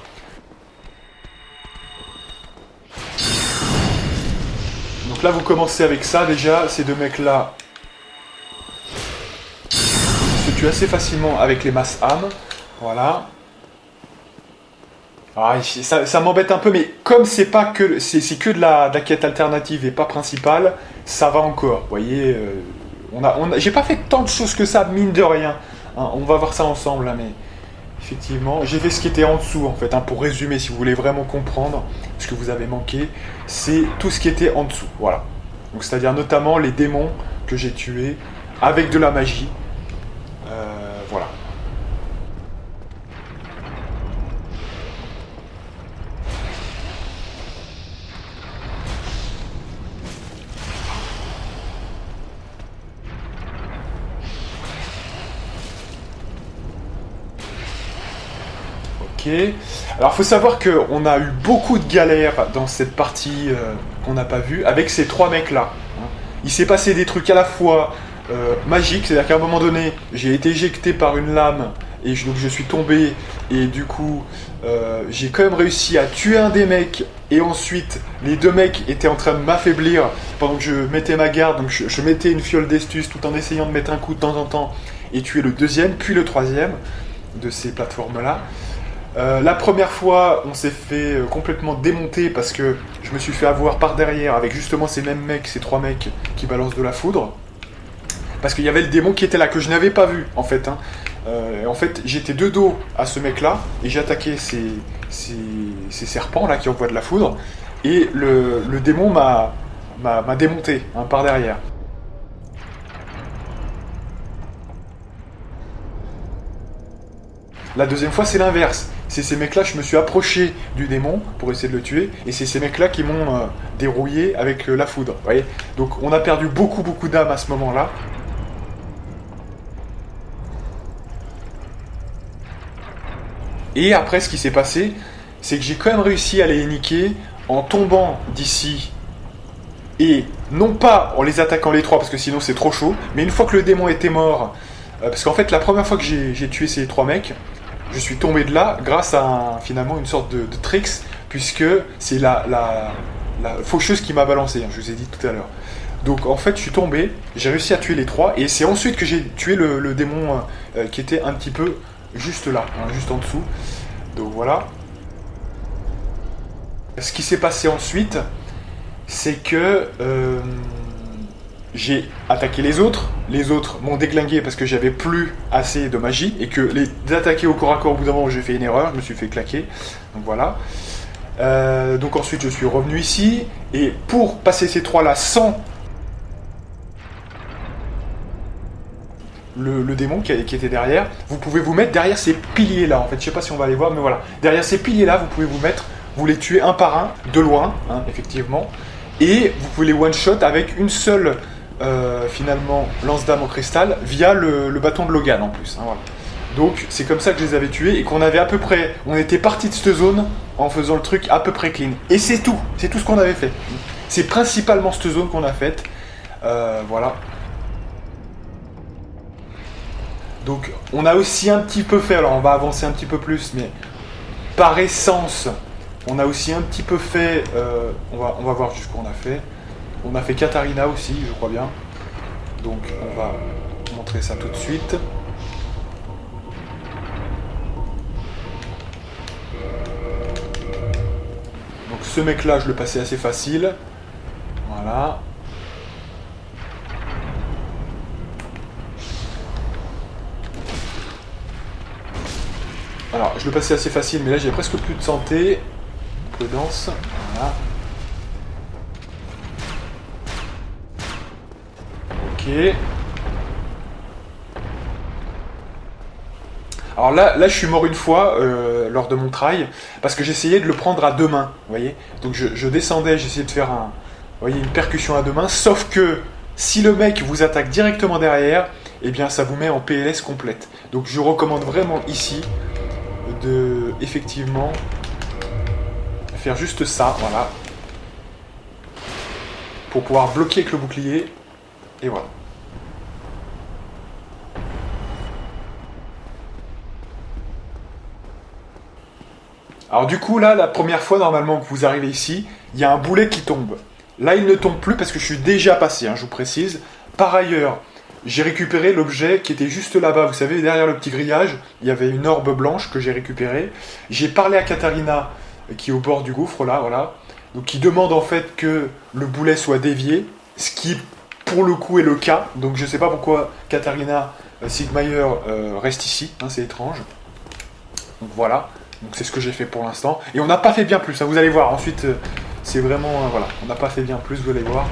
Donc là, vous commencez avec ça, déjà, ces deux mecs-là se tuent assez facilement avec les masses âmes. Voilà. Alors, ça m'embête un peu, mais comme c'est pas que c'est que de la quête alternative et pas principale, ça va encore. Vous voyez, j'ai pas fait tant de choses que ça, mine de rien. hein. On va voir ça ensemble, là, mais effectivement, j'ai fait ce qui était en dessous, en fait, hein, pour résumer, si vous voulez vraiment comprendre ce que vous avez manqué, c'est tout ce qui était en dessous, voilà. Donc, c'est-à-dire notamment les démons que j'ai tués avec de la magie, voilà. Ok. Alors, il faut savoir qu'on a eu beaucoup de galères dans cette partie qu'on n'a pas vue avec ces trois mecs-là. Hein. Il s'est passé des trucs à la fois magiques, c'est-à-dire qu'à un moment donné, j'ai été éjecté par une lame et donc je suis tombé et du coup, j'ai quand même réussi à tuer un des mecs et ensuite, les deux mecs étaient en train de m'affaiblir pendant que je mettais ma garde, donc je mettais une fiole d'estus tout en essayant de mettre un coup de temps en temps et tuer le deuxième, puis le troisième de ces plateformes-là. La première fois, on s'est fait complètement démonter parce que je me suis fait avoir par derrière avec justement ces mêmes mecs, ces trois mecs qui balancent de la foudre. Parce qu'il y avait le démon qui était là, que je n'avais pas vu en fait. Hein. En fait, j'étais de dos à ce mec-là et j'ai attaqué ces serpents-là qui envoient de la foudre. Et le démon m'a démonté hein, par derrière. La deuxième fois, c'est l'inverse. C'est ces mecs-là, je me suis approché du démon pour essayer de le tuer, et c'est ces mecs-là qui m'ont dérouillé avec la foudre. Vous voyez. Donc on a perdu beaucoup d'âmes à ce moment-là. Et après, ce qui s'est passé, c'est que j'ai quand même réussi à les niquer en tombant d'ici. Et non pas en les attaquant les trois, parce que sinon c'est trop chaud, mais une fois que le démon était mort, parce qu'en fait la première fois que j'ai tué ces trois mecs, je suis tombé de là grâce à finalement une sorte de tricks, puisque c'est la faucheuse qui m'a balancé, hein, je vous ai dit tout à l'heure. Donc en fait je suis tombé, j'ai réussi à tuer les trois, et c'est ensuite que j'ai tué le démon qui était un petit peu juste là, hein, juste en dessous. Donc voilà. Ce qui s'est passé ensuite, c'est que j'ai attaqué les autres m'ont déglingué parce que j'avais plus assez de magie, et que les attaquer au corps à corps, au bout d'un moment j'ai fait une erreur, je me suis fait claquer, donc voilà. Donc ensuite je suis revenu ici, et pour passer ces trois là sans le démon qui était derrière, vous pouvez vous mettre derrière ces piliers là, en fait je sais pas si on va les voir, mais voilà, derrière ces piliers là vous pouvez vous mettre, vous les tuez un par un, de loin, hein, effectivement, et vous pouvez les one-shot avec une seule, finalement, lance-d'âme au cristal, via le bâton de Logan en plus. Hein, voilà. Donc c'est comme ça que je les avais tués, et qu'on avait à peu près, on était parti de cette zone en faisant le truc à peu près clean. Et c'est tout ce qu'on avait fait. C'est principalement cette zone qu'on a faite. Voilà. Donc on a aussi un petit peu fait, alors on va avancer un petit peu plus, mais par essence, on a aussi un petit peu fait, on va voir jusqu'où on a fait. On a fait Katarina aussi, je crois bien. Donc on va montrer ça tout de suite. Donc ce mec-là, je le passais assez facile. Voilà. Alors, je le passais assez facile, mais là j'ai presque plus de santé. Prudence. Voilà. Ok. Alors là je suis mort une fois lors de mon trail, parce que j'essayais de le prendre à deux mains, vous voyez. Donc je descendais, j'essayais de faire une percussion à deux mains, sauf que si le mec vous attaque directement derrière, eh bien ça vous met en PLS complète. Donc je recommande vraiment ici de, effectivement, faire juste ça, voilà. Pour pouvoir bloquer avec le bouclier, et voilà. Alors du coup là, la première fois normalement que vous arrivez ici, il y a un boulet qui tombe. Là il ne tombe plus parce que je suis déjà passé, hein, je vous précise. Par ailleurs, j'ai récupéré l'objet qui était juste là-bas, vous savez, derrière le petit grillage, il y avait une orbe blanche que j'ai récupérée. J'ai parlé à Katarina, qui est au bord du gouffre là, voilà. Donc qui demande en fait que le boulet soit dévié, ce qui pour le coup est le cas. Donc je sais pas pourquoi Katarina Sigmayer reste ici, hein, c'est étrange. Donc voilà, donc c'est ce que j'ai fait pour l'instant. Et on n'a pas fait bien plus, hein, vous allez voir. Ensuite, c'est vraiment, voilà, on n'a pas fait bien plus, vous allez voir.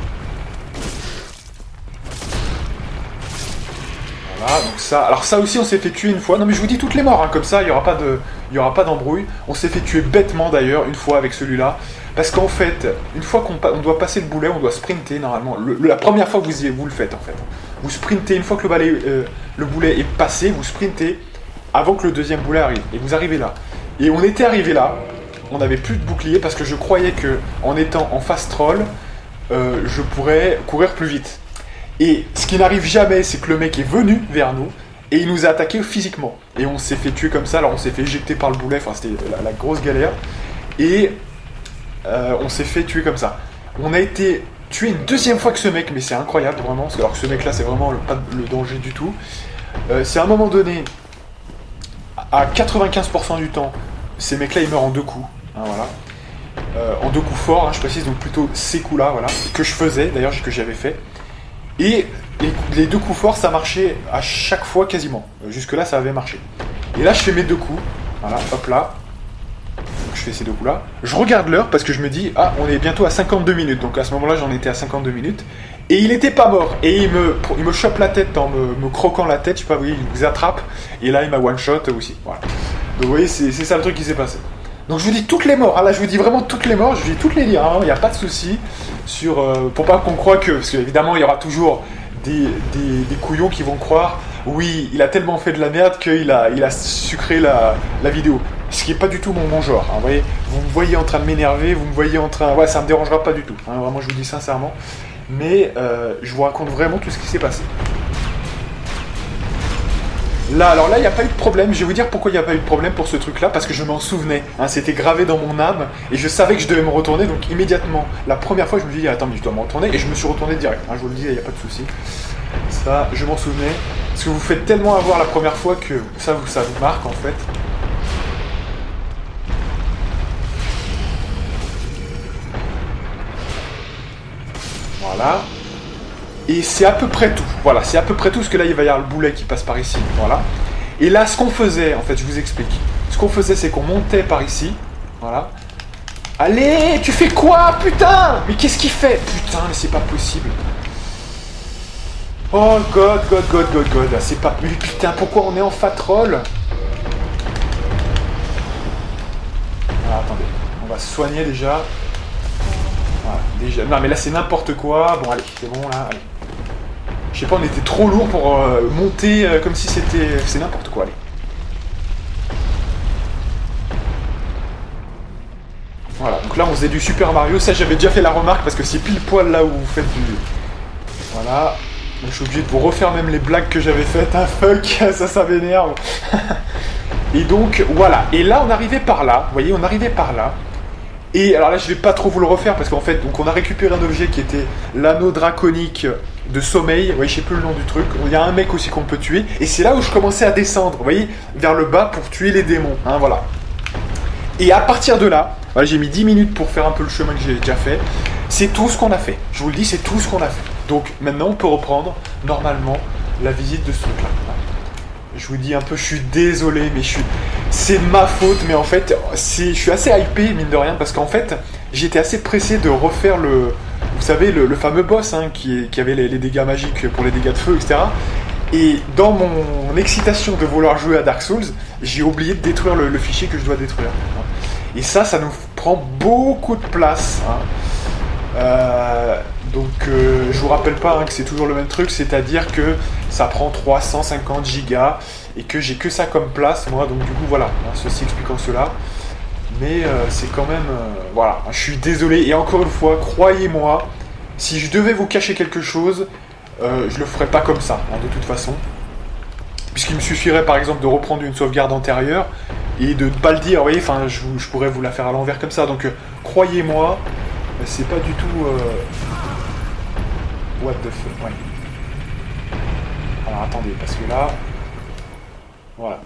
Voilà, donc ça, alors ça aussi on s'est fait tuer une fois. Non mais je vous dis toutes les morts, hein, comme ça il y aura pas d'embrouille. On s'est fait tuer bêtement d'ailleurs une fois avec celui-là, parce qu'en fait, une fois on doit passer le boulet, on doit sprinter normalement. La première fois que vous le faites en fait, vous sprintez une fois que le boulet est passé, vous sprintez avant que le deuxième boulet arrive, et vous arrivez là. Et on était arrivé là, on n'avait plus de bouclier parce que je croyais que en étant en fast troll, je pourrais courir plus vite. Et ce qui n'arrive jamais, c'est que le mec est venu vers nous et il nous a attaqué physiquement. Et on s'est fait tuer comme ça, alors on s'est fait éjecter par le boulet, enfin c'était la grosse galère. Et on s'est fait tuer comme ça. On a été tué une deuxième fois que ce mec, mais c'est incroyable vraiment, alors que ce mec là c'est vraiment pas le danger du tout. C'est à un moment donné, à 95% du temps, ces mecs là ils meurent en 2 coups. Hein, voilà. En 2 coups forts, hein, je précise, donc plutôt ces coups là, voilà, que je faisais d'ailleurs, que j'avais fait. Et les 2 coups forts, ça marchait à chaque fois quasiment. Jusque-là, ça avait marché. Et là, je fais mes 2 coups. Voilà, hop là. Donc, je fais ces 2 coups-là. Je regarde l'heure parce que je me dis, ah, on est bientôt à 52 minutes. Donc à ce moment-là, j'en étais à 52 minutes. Et il était pas mort. Et il me chope la tête en me croquant la tête. Je sais pas, vous voyez, il vous attrape. Et là, il m'a one-shot aussi. Voilà. Donc vous voyez, c'est ça le truc qui s'est passé. Donc je vous dis toutes les morts, ah là je vous dis vraiment toutes les morts, je vous dis toutes les lire, il n'y a pas de souci pour pas qu'on croie que, parce qu'évidemment il y aura toujours des couillons qui vont croire, oui il a tellement fait de la merde qu'il a sucré la vidéo, ce qui n'est pas du tout mon genre, hein, vous voyez, vous me voyez en train de m'énerver, vous me voyez en train, ouais ça me dérangera pas du tout, hein, vraiment je vous dis sincèrement, mais je vous raconte vraiment tout ce qui s'est passé. Là, alors là, il n'y a pas eu de problème. Je vais vous dire pourquoi il n'y a pas eu de problème pour ce truc-là, parce que je m'en souvenais. Hein, c'était gravé dans mon âme, et je savais que je devais me retourner, donc immédiatement, la première fois, je me suis dit, attends, mais je dois me retourner, et je me suis retourné direct. Hein, je vous le dis, il n'y a pas de souci. Ça, je m'en souvenais. Parce que vous faites tellement avoir la première fois que ça vous marque, en fait. Voilà. Et c'est à peu près tout. Voilà, c'est à peu près tout, parce que là, il va y avoir le boulet qui passe par ici. Voilà. Et là, ce qu'on faisait, en fait, je vous explique. Ce qu'on faisait, c'est qu'on montait par ici. Voilà. Allez, tu fais quoi, putain? Mais qu'est-ce qu'il fait? Putain, mais c'est pas possible. Oh, God. C'est pas... Mais putain, pourquoi on est en fatroll? Ah, attendez. On va se soigner déjà. Voilà, déjà. Non, mais là, c'est n'importe quoi. Bon, allez, c'est bon, là, allez. Je sais pas, on était trop lourd pour monter comme si c'était... C'est n'importe quoi, allez. Voilà, donc là on faisait du Super Mario. Ça j'avais déjà fait la remarque parce que c'est pile poil là où vous faites du... Voilà. Donc, je suis obligé de vous refaire même les blagues que j'avais faites. Hein, fuck, ça m'énerve. Et donc, voilà. Et là on arrivait par là. Vous voyez, on arrivait par là. Et alors là, je vais pas trop vous le refaire parce qu'en fait, donc on a récupéré un objet qui était l'anneau draconique de sommeil. Vous voyez, je sais plus le nom du truc. Il y a un mec aussi qu'on peut tuer. Et c'est là où je commençais à descendre, vous voyez, vers le bas pour tuer les démons. Hein, voilà. Et à partir de là, voilà, j'ai mis 10 minutes pour faire un peu le chemin que j'ai déjà fait. C'est tout ce qu'on a fait. Je vous le dis, c'est tout ce qu'on a fait. Donc maintenant, on peut reprendre normalement la visite de ce truc-là. Je vous dis un peu, je suis désolé, mais c'est ma faute, mais en fait, je suis assez hypé, mine de rien, parce qu'en fait, j'étais assez pressé de refaire vous savez, le fameux boss, hein, qui avait les dégâts magiques pour les dégâts de feu, etc. Et dans mon excitation de vouloir jouer à Dark Souls, j'ai oublié de détruire le fichier que je dois détruire. Et ça nous prend beaucoup de place. Hein. Donc je vous rappelle pas que c'est toujours le même truc, c'est-à-dire que ça prend 350 gigas et que j'ai que ça comme place, moi, donc du coup voilà, hein, ceci expliquant cela. Mais c'est quand même... voilà, je suis désolé, et encore une fois, croyez-moi, si je devais vous cacher quelque chose, je le ferais pas comme ça, hein, de toute façon. Puisqu'il me suffirait par exemple de reprendre une sauvegarde antérieure et de ne pas le dire, vous voyez, enfin je pourrais vous la faire à l'envers comme ça, donc croyez-moi, c'est pas du tout... What the fuck, ouais. Alors attendez, parce que là... Voilà.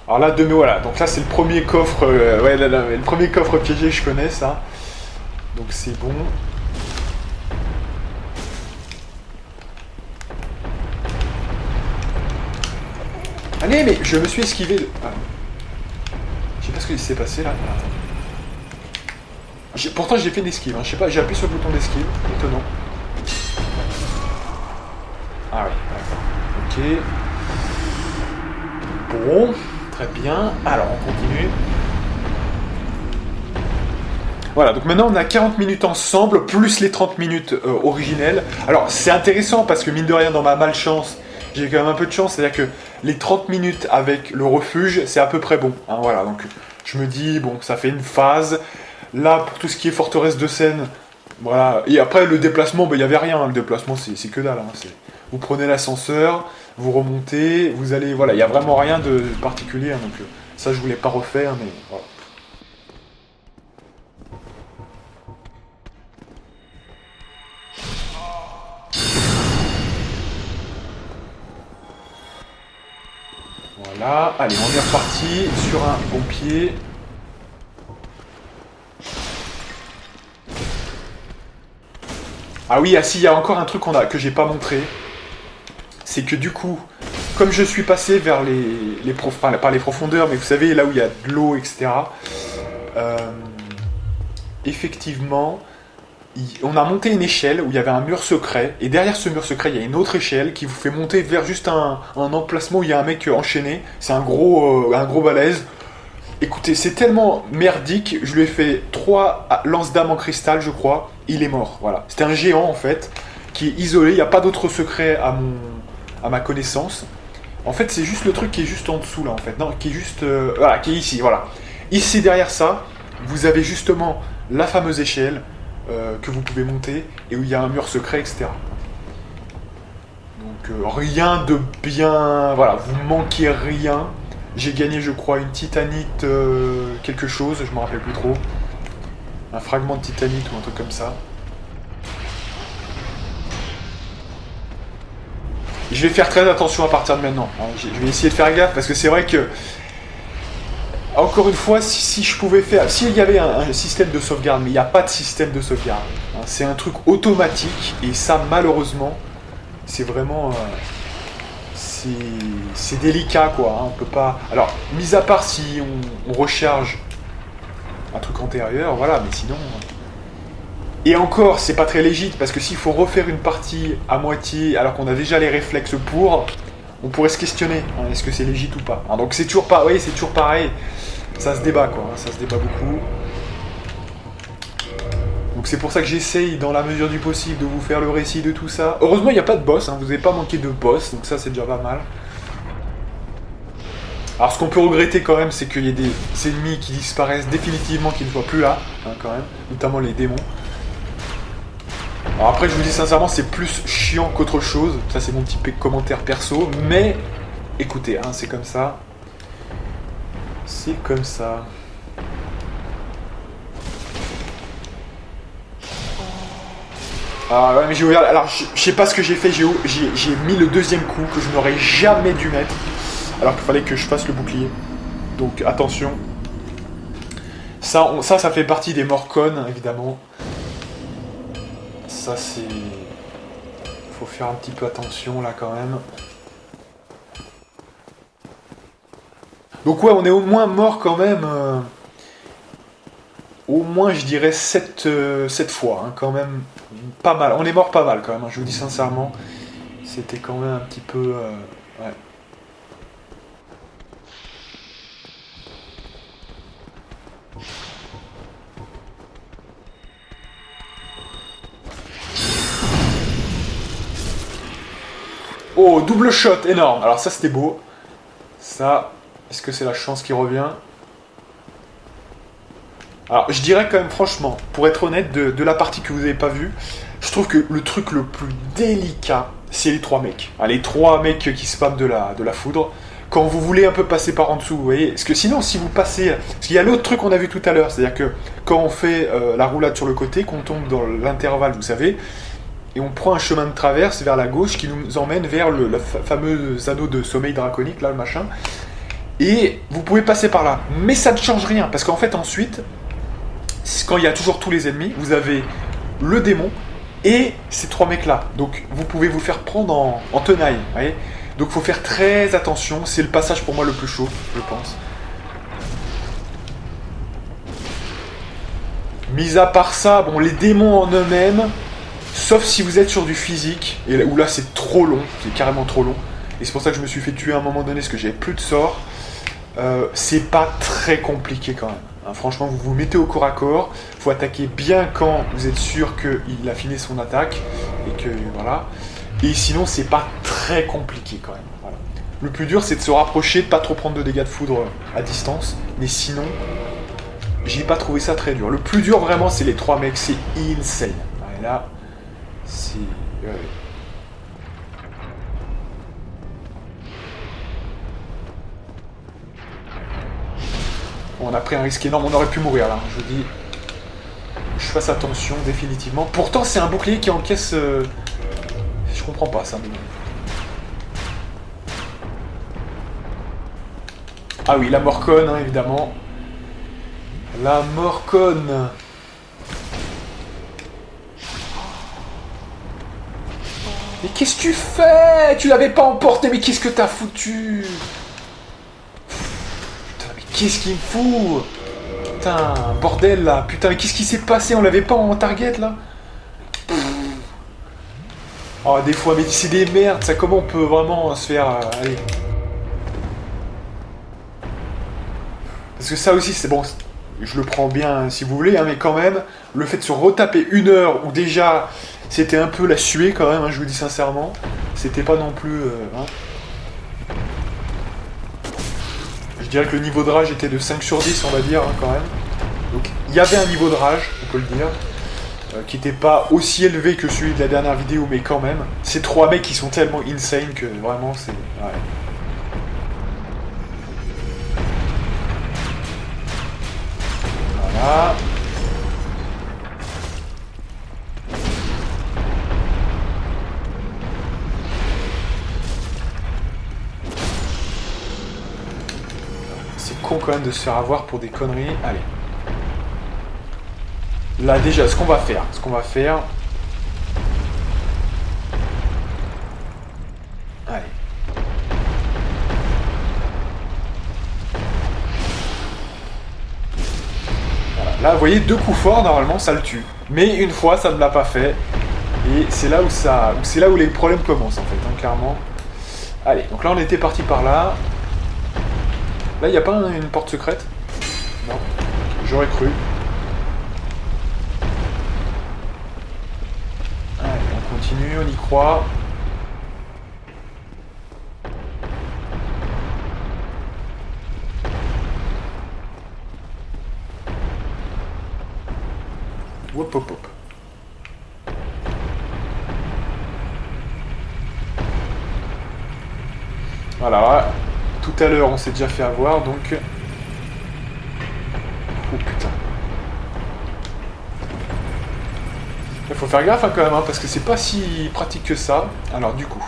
Alors là, voilà, donc là c'est le premier coffre, ouais, le premier coffre piégé, je connais ça. Donc c'est bon. Allez, mais je me suis esquivé de... Ah. Je sais pas ce qui s'est passé là. Pourtant j'ai fait une esquive, hein. Je sais pas, j'ai appuyé sur le bouton d'esquive, étonnant. Ah oui, ok. Bon, très bien. Alors on continue. Voilà, donc maintenant on a 40 minutes ensemble, plus les 30 minutes originelles. Alors c'est intéressant parce que mine de rien dans ma malchance, j'ai quand même un peu de chance, c'est-à-dire que les 30 minutes avec le refuge, c'est à peu près bon. Hein, voilà, donc je me dis, bon, ça fait une phase. Là, pour tout ce qui est forteresse de Seine, voilà. Et après, le déplacement, il n'y avait rien. Hein. Le déplacement, c'est que dalle. Hein. Vous prenez l'ascenseur, vous remontez, vous allez... Voilà, il n'y a vraiment rien de particulier. Hein, donc ça, je voulais pas refaire, mais voilà. Voilà, allez, on est reparti sur un bon pied. Ah oui, ah si, il y a encore un truc que j'ai pas montré. C'est que du coup, comme je suis passé vers par les profondeurs, mais vous savez, là où il y a de l'eau, etc., effectivement, on a monté une échelle où il y avait un mur secret, et derrière ce mur secret, il y a une autre échelle qui vous fait monter vers juste un emplacement où il y a un mec enchaîné. C'est un gros balèze. Écoutez, c'est tellement merdique, je lui ai fait 3 lance-dames en cristal, je crois, il est mort, voilà. C'était un géant, en fait, qui est isolé, il n'y a pas d'autre secret à ma connaissance. En fait, c'est juste le truc qui est juste en dessous, là, en fait. Non, qui est juste... voilà, qui est ici, voilà. Ici, derrière ça, vous avez justement la fameuse échelle que vous pouvez monter, et où il y a un mur secret, etc. Donc, rien de bien... Voilà, vous manquez rien. J'ai gagné, je crois, une titanite quelque chose, je me rappelle plus trop. Un fragment de titanite ou un truc comme ça. Je vais faire très attention à partir de maintenant. Je vais essayer de faire gaffe parce que c'est vrai que, encore une fois, si je pouvais faire... S'il y avait un système de sauvegarde, mais il n'y a pas de système de sauvegarde. Hein, c'est un truc automatique et ça, malheureusement, c'est vraiment... c'est délicat quoi, hein, on peut pas... Alors, mis à part si on recharge un truc antérieur, voilà, mais sinon... Et encore, c'est pas très légit, parce que s'il faut refaire une partie à moitié, alors qu'on a déjà les réflexes pour, on pourrait se questionner, hein, est-ce que c'est légit ou pas. Alors, donc c'est toujours pas... Oui, c'est toujours pareil, ça se débat quoi, hein, ça se débat beaucoup. Donc c'est pour ça que j'essaye, dans la mesure du possible, de vous faire le récit de tout ça. Heureusement, il n'y a pas de boss, hein, vous n'avez pas manqué de boss, donc ça c'est déjà pas mal. Alors ce qu'on peut regretter quand même, c'est qu'il y ait des ennemis qui disparaissent définitivement, qui ne soient plus là, hein, quand même, notamment les démons. Alors après, je vous dis sincèrement, c'est plus chiant qu'autre chose, ça c'est mon petit commentaire perso, mais écoutez, hein, c'est comme ça. C'est comme ça. Ah ouais, mais j'ai ouvert... Alors, je sais pas ce que j'ai fait, j'ai mis le deuxième coup que je n'aurais jamais dû mettre, alors qu'il fallait que je fasse le bouclier. Donc, attention. Ça fait partie des morconnes, évidemment. Ça, c'est... Faut faire un petit peu attention, là, quand même. Donc ouais, on est au moins mort, quand même... Au moins, je dirais 7 fois, hein, quand même, pas mal. On est mort pas mal, quand même, hein, je vous dis sincèrement. C'était quand même un petit peu... ouais. Oh, double shot, énorme. Alors ça, c'était beau. Ça, est-ce que c'est la chance qui revient ? Alors, je dirais quand même, franchement, pour être honnête, de la partie que vous n'avez pas vue, je trouve que le truc le plus délicat, c'est les 3 mecs. Ah, les 3 mecs qui spamment de la foudre. Quand vous voulez un peu passer par en dessous, vous voyez. Parce que sinon, si vous passez... Parce qu'il y a l'autre truc qu'on a vu tout à l'heure, c'est-à-dire que quand on fait la roulade sur le côté, qu'on tombe dans l'intervalle, vous savez, et on prend un chemin de traverse vers la gauche qui nous emmène vers le fameux anneau de sommeil draconique, là, le machin. Et vous pouvez passer par là. Mais ça ne change rien, parce qu'en fait, ensuite... Quand il y a toujours tous les ennemis, vous avez le démon et ces 3 mecs là. Donc vous pouvez vous faire prendre en tenaille. Voyez, Donc faut faire très attention. C'est le passage pour moi le plus chaud, je pense. Mis à part ça, bon, les démons en eux-mêmes, sauf si vous êtes sur du physique, et où là c'est trop long, c'est carrément trop long. Et c'est pour ça que je me suis fait tuer à un moment donné, parce que j'avais plus de sorts. C'est pas très compliqué quand même. Hein, franchement, vous vous mettez au corps à corps. Faut attaquer bien quand vous êtes sûr qu'il a fini son attaque. Et que voilà. Et sinon, c'est pas très compliqué quand même. Voilà. Le plus dur, c'est de se rapprocher, de pas trop prendre de dégâts de foudre à distance. Mais sinon, j'ai pas trouvé ça très dur. Le plus dur vraiment, c'est les 3 mecs. C'est insane. Et là, c'est... On a pris un risque énorme, on aurait pu mourir là, je vous dis. Je fasse attention, définitivement. Pourtant, c'est un bouclier qui encaisse... Je comprends pas ça. Ah oui, la Morcone, hein, évidemment. La Morcone. Mais qu'est-ce que tu fais? Tu l'avais pas emporté, mais qu'est-ce que t'as foutu? Qu'est-ce qu'il me fout? Putain, bordel là. Putain, mais qu'est-ce qui s'est passé? On l'avait pas en target là? Oh, des fois, mais c'est des merdes, ça. Comment on peut vraiment se faire... allez. Parce que ça aussi, c'est bon. Je le prends bien si vous voulez, hein, mais quand même, le fait de se retaper 1 heure où déjà c'était un peu la suée quand même, hein, je vous dis sincèrement. C'était pas non plus... hein. Je dirais que le niveau de rage était de 5 sur 10, on va dire, hein, quand même. Donc, il y avait un niveau de rage, on peut le dire, qui n'était pas aussi élevé que celui de la dernière vidéo, mais quand même. Ces 3 mecs qui sont tellement insane que vraiment, c'est... Ouais. Voilà. Con quand même de se faire avoir pour des conneries. Allez. Là déjà, ce qu'on va faire. Allez. Voilà. Là, vous voyez, 2 coups forts, normalement, ça le tue. Mais une fois, ça ne l'a pas fait. Et c'est là où c'est là où les problèmes commencent, en fait, hein, clairement. Allez, donc là, on était parti par là. Là, il n'y a pas une porte secrète? Non. J'aurais cru. Allez, on continue, on y croit. Hop, hop, hop. Voilà. Tout à l'heure, on s'est déjà fait avoir, donc... Oh putain. Il faut faire gaffe hein, quand même, hein, parce que c'est pas si pratique que ça. Alors du coup...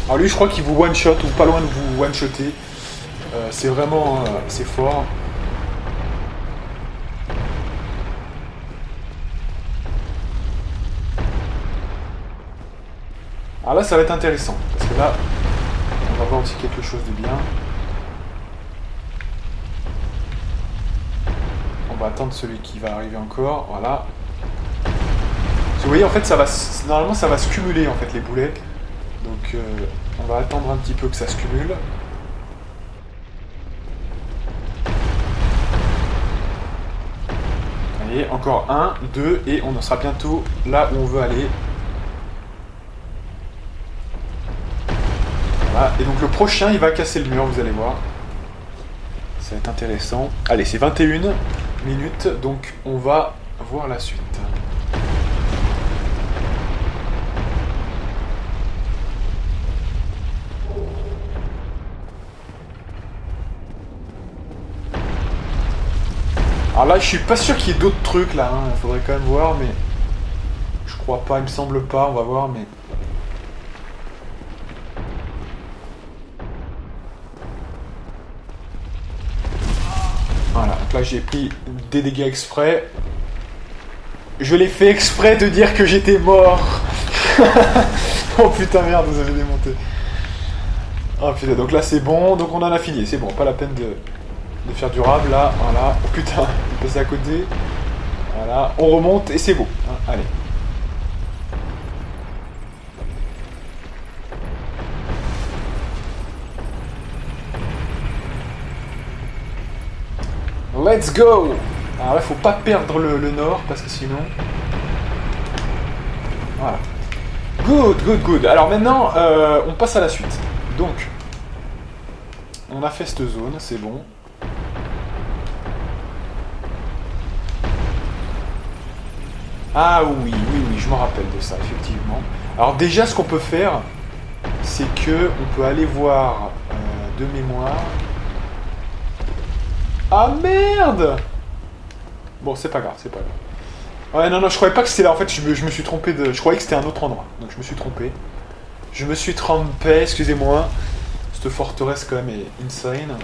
Alors lui, je crois qu'il vous one-shot, ou pas loin de vous one-shotter. C'est vraiment... c'est fort. Alors là, ça va être intéressant, parce que là, on va voir aussi quelque chose de bien. On va attendre celui qui va arriver encore, voilà. Vous voyez, en fait, ça va, normalement, ça va se cumuler, en fait, les boulets. Donc, on va attendre un petit peu que ça se cumule. Allez, encore 1, 2, et on en sera bientôt là où on veut aller. Voilà, et donc le prochain, il va casser le mur, vous allez voir. Ça va être intéressant. Allez, c'est 21 minutes, donc on va voir la suite. Alors là, je suis pas sûr qu'il y ait d'autres trucs là, hein. Il faudrait quand même voir, mais je crois pas, il me semble pas, on va voir, mais Donc là j'ai pris des dégâts exprès. Je l'ai fait exprès de dire que j'étais mort. Oh putain merde, vous avez démonté. Oh putain, donc là c'est bon, donc on en a fini, c'est bon, pas la peine de faire durable là, voilà. Oh putain, il passe à côté. Voilà, on remonte et c'est beau. Hein, allez. Let's go! Alors là, faut pas perdre le nord parce que sinon. Voilà. Good, good, good. Alors maintenant, on passe à la suite. Donc, on a fait cette zone, c'est bon. Ah oui, oui, oui, je me rappelle de ça, effectivement. Alors déjà, ce qu'on peut faire, c'est que on peut aller voir de mémoire. Ah merde! Bon, c'est pas grave, c'est pas grave. Ouais, non, non, je croyais pas que c'était là. En fait, je me suis trompé de... Je croyais que c'était un autre endroit. Donc, je me suis trompé. Je me suis trompé, excusez-moi. Cette forteresse, quand même, est insane.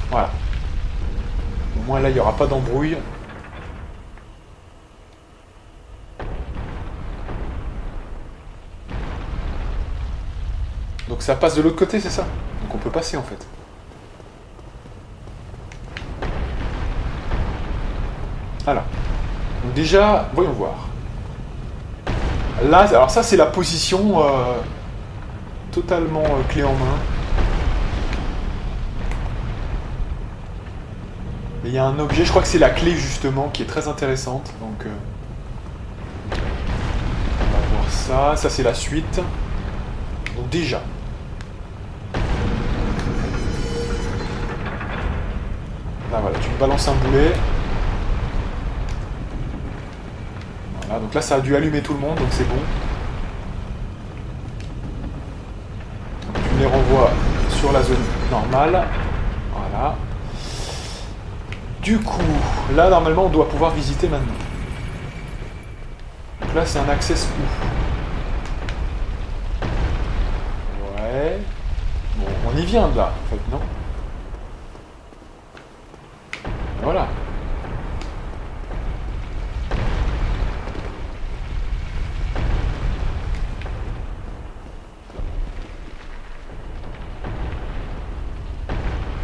Voilà. Au moins, là, il n'y aura pas d'embrouille. Donc, ça passe de l'autre côté, c'est ça? Donc, on peut passer, en fait. Alors, donc déjà, voyons voir. Là, alors ça c'est la position totalement clé en main. Et il y a un objet, je crois que c'est la clé justement, qui est très intéressante. Donc, on va voir ça. Ça c'est la suite. Donc déjà. Là voilà, tu me balances un boulet. Donc là ça a dû allumer tout le monde, donc c'est bon. Donc, tu me les renvoies sur la zone normale. Voilà. Du coup, là normalement on doit pouvoir visiter maintenant. Donc là c'est un access où? Ouais. Bon, on y vient de là, en fait, non? Voilà.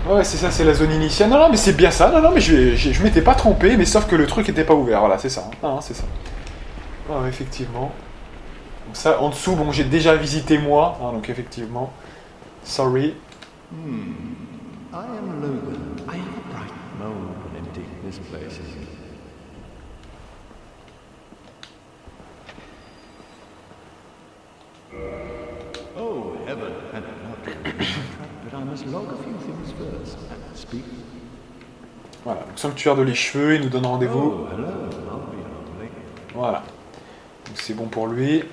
Ouais, c'est ça, c'est la zone initiale. Non, non, mais c'est bien ça. Non, non, mais je m'étais pas trompé, mais sauf que le truc était pas ouvert. Voilà, c'est ça. Ah, c'est ça. Ah, ouais, effectivement. Donc ça, en dessous, bon, j'ai déjà visité moi, hein, donc effectivement. Sorry.
I am Logan. I have a bright mold indeed this place. Oh, heaven and not but I must log a few things first and speak.
Voilà, donc sanctuaire de les cheveux, il nous donne rendez-vous.
Oh, hello, lovely, lovely.
Voilà. Donc c'est bon pour lui.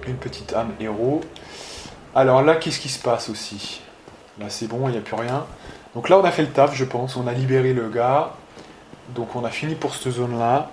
Une petite âme héros. Alors là, qu'est-ce qui se passe aussi? Là, c'est bon, il n'y a plus rien. Donc là, on a fait le taf, je pense. On a libéré le gars. Donc on a fini pour cette zone-là.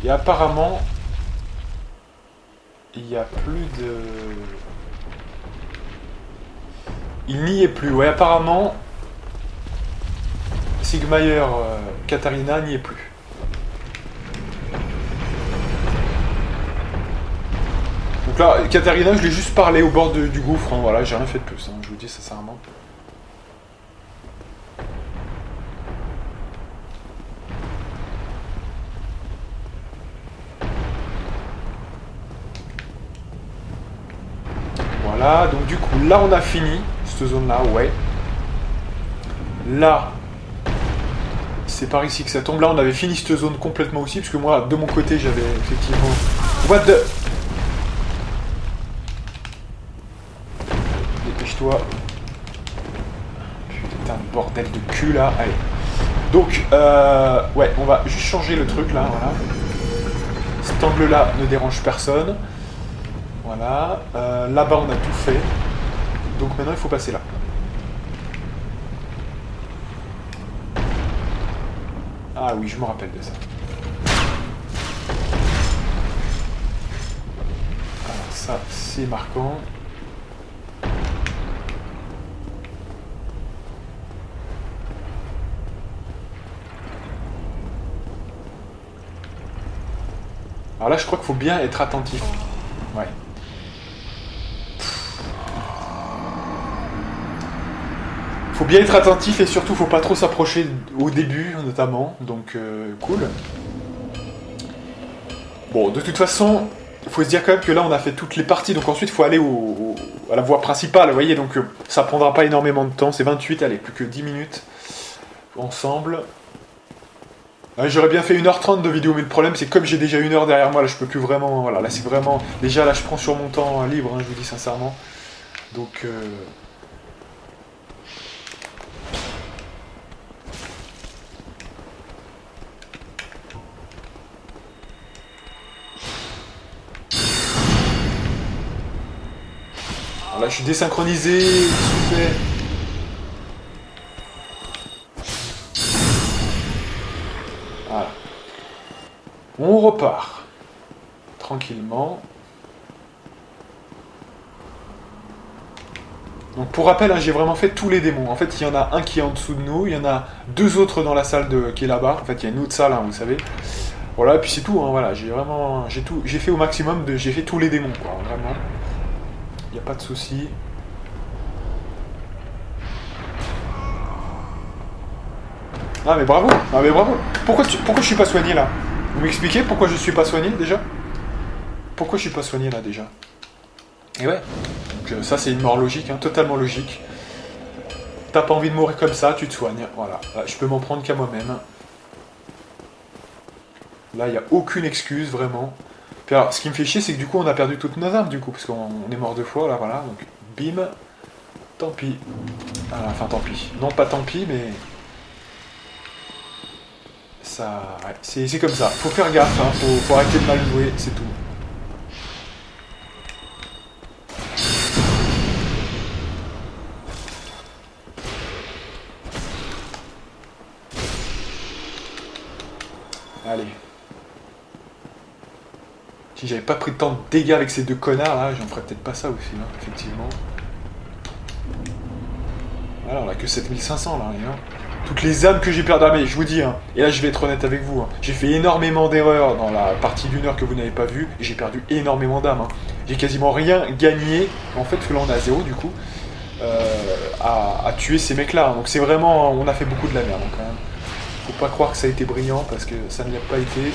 Et apparemment, il n'y a plus de... Il n'y est plus. Ouais, apparemment, Sigmayer Katarina n'y est plus. Donc là, Katarina, je l'ai juste parlé au bord du gouffre. Hein, voilà, j'ai rien fait de plus. Hein, je vous dis sincèrement. Voilà, donc du coup, là on a fini, cette zone-là, ouais. Là, c'est par ici que ça tombe. Là, on avait fini cette zone complètement aussi, parce que moi, de mon côté, j'avais effectivement... What the... toi. Putain de bordel de cul là. Allez. Donc, ouais, on va juste changer le truc là, voilà. Cet angle-là ne dérange personne. Voilà. Là-bas, on a tout fait. Donc maintenant, il faut passer là. Ah oui, je me rappelle de ça. Alors ça, c'est marquant. Alors là, je crois qu'il faut bien être attentif. Ouais. Faut bien être attentif et surtout, faut pas trop s'approcher au début, notamment. Donc, cool. Bon, de toute façon, il faut se dire quand même que là, on a fait toutes les parties. Donc ensuite, il faut aller à la voie principale, vous voyez. Donc, ça prendra pas énormément de temps. C'est 28, allez, plus que 10 minutes ensemble. J'aurais bien fait 1h30 de vidéo, mais le problème c'est que comme j'ai déjà 1 heure derrière moi, là je peux plus vraiment. Voilà, là c'est vraiment. Déjà là je prends sur mon temps libre, hein, je vous dis sincèrement. Donc. Alors là je suis désynchronisé, super. Voilà. On repart. Tranquillement. Donc pour rappel, hein, j'ai vraiment fait tous les démons. En fait, il y en a un qui est en dessous de nous, il y en a 2 autres dans la salle qui est là-bas. En fait, il y a une autre salle, hein, vous savez. Voilà, et puis c'est tout. Hein, voilà, j'ai fait au maximum j'ai fait tous les démons, quoi. Vraiment, il n'y a pas de souci. Ah mais bravo, ah mais bravo. Pourquoi je suis pas soigné là? Vous m'expliquez pourquoi je suis pas soigné déjà? Pourquoi je suis pas soigné là déjà? Et ouais. Donc ça c'est une mort logique, hein, totalement logique. T'as pas envie de mourir comme ça, tu te soignes. Voilà, je peux m'en prendre qu'à moi-même. Là, il n'y a aucune excuse, vraiment. Puis alors, ce qui me fait chier, c'est que du coup, on a perdu toutes nos armes, du coup, parce qu'on est mort 2 fois, là, voilà. Donc, bim. Tant pis. Enfin, tant pis. Non, pas tant pis, mais... Ça... Ouais, c'est comme ça. Faut faire gaffe, hein. Faut arrêter de mal jouer, c'est tout. Allez. Si j'avais pas pris de temps de dégâts avec ces 2 connards là, j'en ferais peut-être pas ça aussi, hein, effectivement. Voilà, on a que 7500 là, hein. Toutes les âmes que j'ai perdues, mais je vous dis, hein, et là je vais être honnête avec vous, hein, j'ai fait énormément d'erreurs dans la partie d'1 heure que vous n'avez pas vue, et j'ai perdu énormément d'âmes. Hein. J'ai quasiment rien gagné, en fait, parce que là on est à 0 du coup, à tuer ces mecs là. Hein. Donc c'est vraiment, on a fait beaucoup de la merde hein, quand même. Faut pas croire que ça a été brillant, parce que ça ne l'a pas été.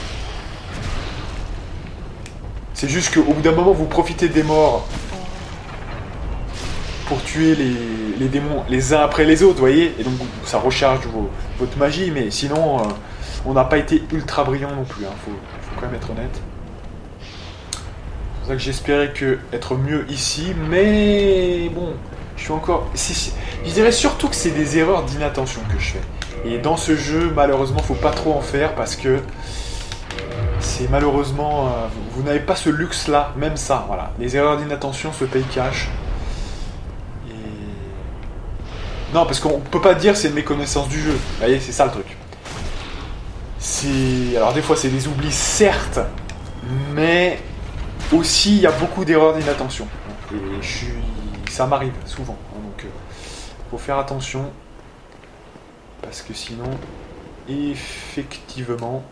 C'est juste qu'au bout d'un moment, vous profitez des morts pour tuer les démons les uns après les autres, vous voyez. Et donc ça recharge votre magie, mais sinon, on n'a pas été ultra brillant non plus. Hein. Faut quand même être honnête. C'est pour ça que j'espérais être mieux ici, mais bon, je suis encore... Je dirais surtout que c'est des erreurs d'inattention que je fais. Et dans ce jeu, malheureusement, faut pas trop en faire, parce que... c'est malheureusement, vous n'avez pas ce luxe-là, même ça, voilà. Les erreurs d'inattention se payent cash. Et... non, parce qu'on peut pas dire c'est une méconnaissance du jeu. Vous voyez, c'est ça le truc. Alors des fois c'est des oublis, certes, mais aussi il y a beaucoup d'erreurs d'inattention. Et ça m'arrive souvent. Donc faut faire attention. Parce que sinon, effectivement...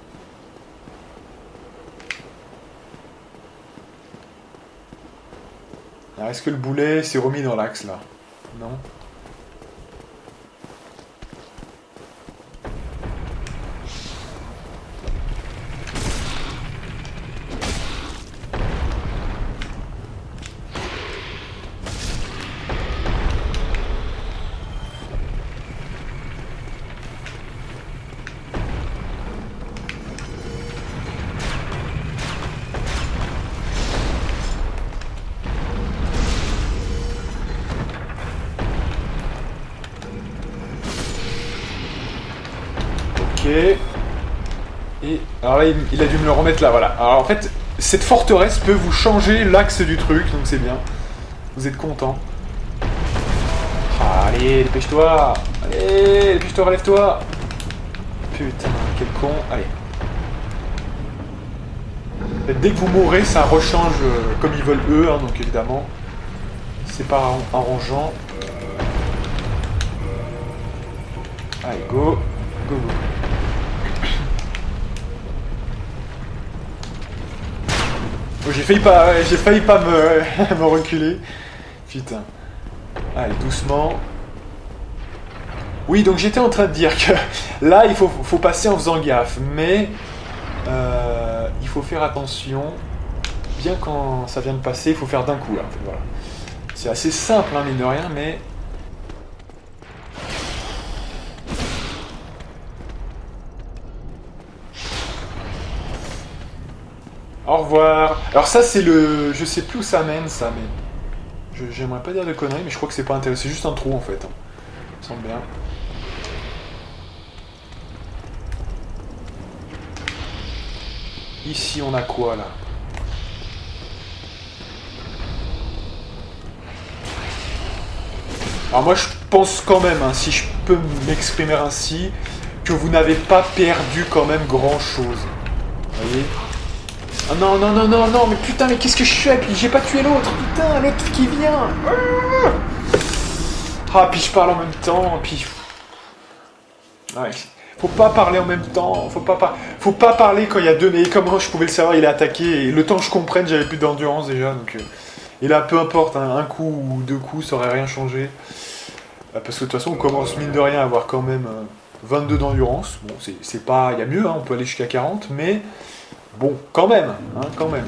Alors, est-ce que le boulet s'est remis dans l'axe, là? Non? Et alors là, il a dû me le remettre là, voilà. Alors en fait, cette forteresse peut vous changer l'axe du truc, donc c'est bien. Vous êtes content. Ah, allez, dépêche-toi. Allez, dépêche-toi, relève-toi. Putain, quel con. Allez. Dès que vous mourrez, ça rechange comme ils veulent eux, hein, donc évidemment. C'est pas arrangeant. Allez, go. Go, go. Oh, j'ai failli pas me, me reculer. Putain. Allez, doucement. Oui, donc j'étais en train de dire que là, il faut passer en faisant gaffe, mais il faut faire attention. Bien quand ça vient de passer, il faut faire d'un coup. Là, en fait, voilà. C'est assez simple, hein, mine de rien, mais... Au revoir. Alors ça, c'est le... Je sais plus où ça mène, ça, mais... J'aimerais pas dire de conneries, mais je crois que c'est pas intéressant. C'est juste un trou, en fait. Ça me semble bien. Ici, on a quoi, là? Alors moi, je pense quand même, hein, si je peux m'exprimer ainsi, que vous n'avez pas perdu quand même grand-chose. Vous voyez? Ah non, non, non, non, non, mais putain, mais qu'est-ce que je fais? Puis j'ai pas tué l'autre, putain, l'autre qui vient. Ah, puis je parle en même temps, puis... Ouais. Faut pas parler en même temps, faut pas parler quand il y a deux, mais comment je pouvais le savoir, il est attaqué, et le temps que je comprenne, j'avais plus d'endurance déjà, donc... Et là, peu importe, hein, un coup ou deux coups, ça aurait rien changé. Parce que de toute façon, on commence mine de rien à avoir quand même 22 d'endurance. Bon, c'est pas... Il y a mieux, hein, on peut aller jusqu'à 40, mais... Bon, quand même, hein, quand même.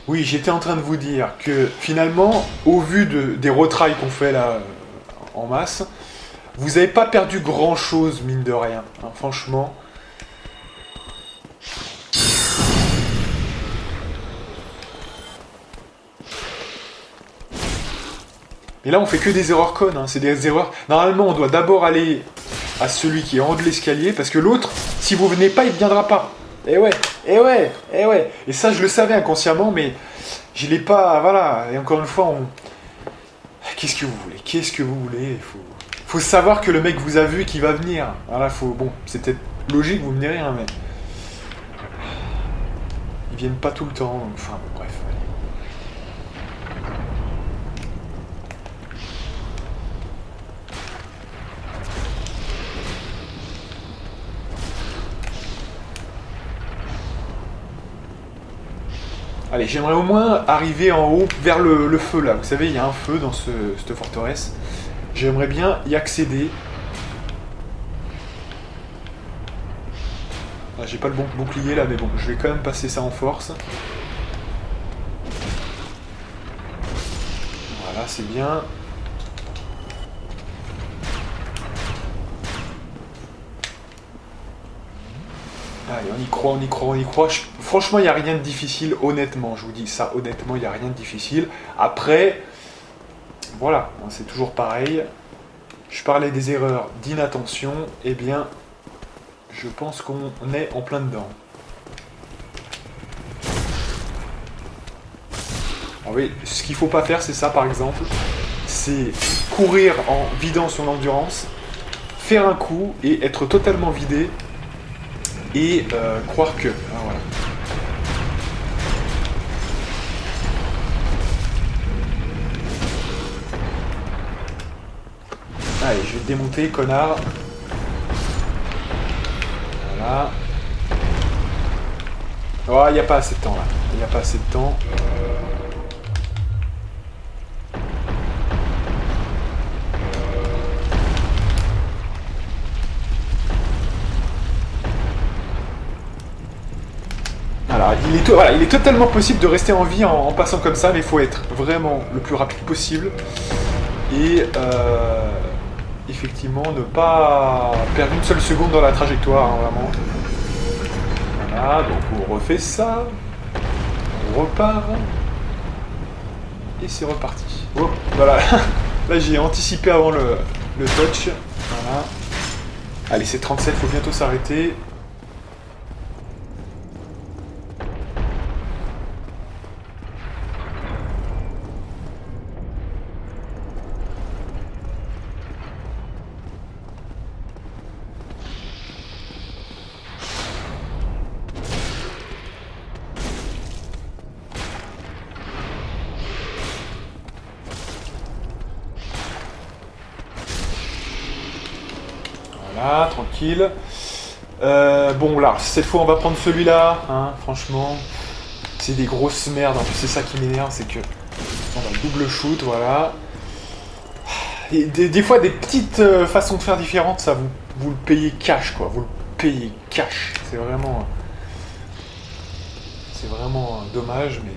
Oui, j'étais en train de vous dire que finalement, au vu des retrails qu'on fait là, en masse, vous n'avez pas perdu grand-chose, mine de rien, hein, franchement. Et là, on fait que des erreurs connes, hein. C'est des erreurs... Normalement, on doit d'abord aller à celui qui est en haut de l'escalier, parce que l'autre, si vous venez pas, il ne viendra pas. Eh ouais, eh ouais, eh ouais. Et ça, je le savais inconsciemment, mais je l'ai pas... Voilà, et encore une fois, on... Qu'est-ce que vous voulez? Qu'est-ce que vous voulez? Faut savoir que le mec vous a vu et qu'il va venir. Voilà, faut... Bon, c'est peut-être logique, vous me direz, hein, mais... Ils viennent pas tout le temps, donc... Enfin, bon, bref, allez. Allez, j'aimerais au moins arriver en haut, vers le feu, là. Vous savez, il y a un feu dans cette forteresse. J'aimerais bien y accéder. Ah, j'ai pas le bon bouclier, là, mais bon, je vais quand même passer ça en force. Voilà, c'est bien. Allez, on y croit, on y croit, on y croit. Franchement, il n'y a rien de difficile, honnêtement. Je vous dis ça, honnêtement, il n'y a rien de difficile. Après, voilà, hein, c'est toujours pareil. Je parlais des erreurs d'inattention. Eh bien, je pense qu'on est en plein dedans. Alors oui, ce qu'il ne faut pas faire, c'est ça, par exemple. C'est courir en vidant son endurance, faire un coup et être totalement vidé. Et croire que... Ah, voilà. Allez, je vais te démonter, connard. Voilà. Oh, il n'y a pas assez de temps, là. Il n'y a pas assez de temps. Alors, il est totalement possible de rester en vie en passant comme ça, mais il faut être vraiment le plus rapide possible. Et effectivement, ne pas perdre une seule seconde dans la trajectoire, hein, vraiment. Voilà, donc on refait ça. On repart. Et c'est reparti. Oh, voilà. Là, j'ai anticipé avant le touch. Voilà. Allez, c'est 37, faut bientôt s'arrêter. Voilà, tranquille. Bon, là, cette fois, on va prendre celui-là. Hein, franchement, c'est des grosses merdes. En plus, c'est ça qui m'énerve, c'est que on va double shoot, voilà. Et des fois, des petites façons de faire différentes, ça, vous le payez cash, quoi. Vous le payez cash. C'est vraiment dommage, mais...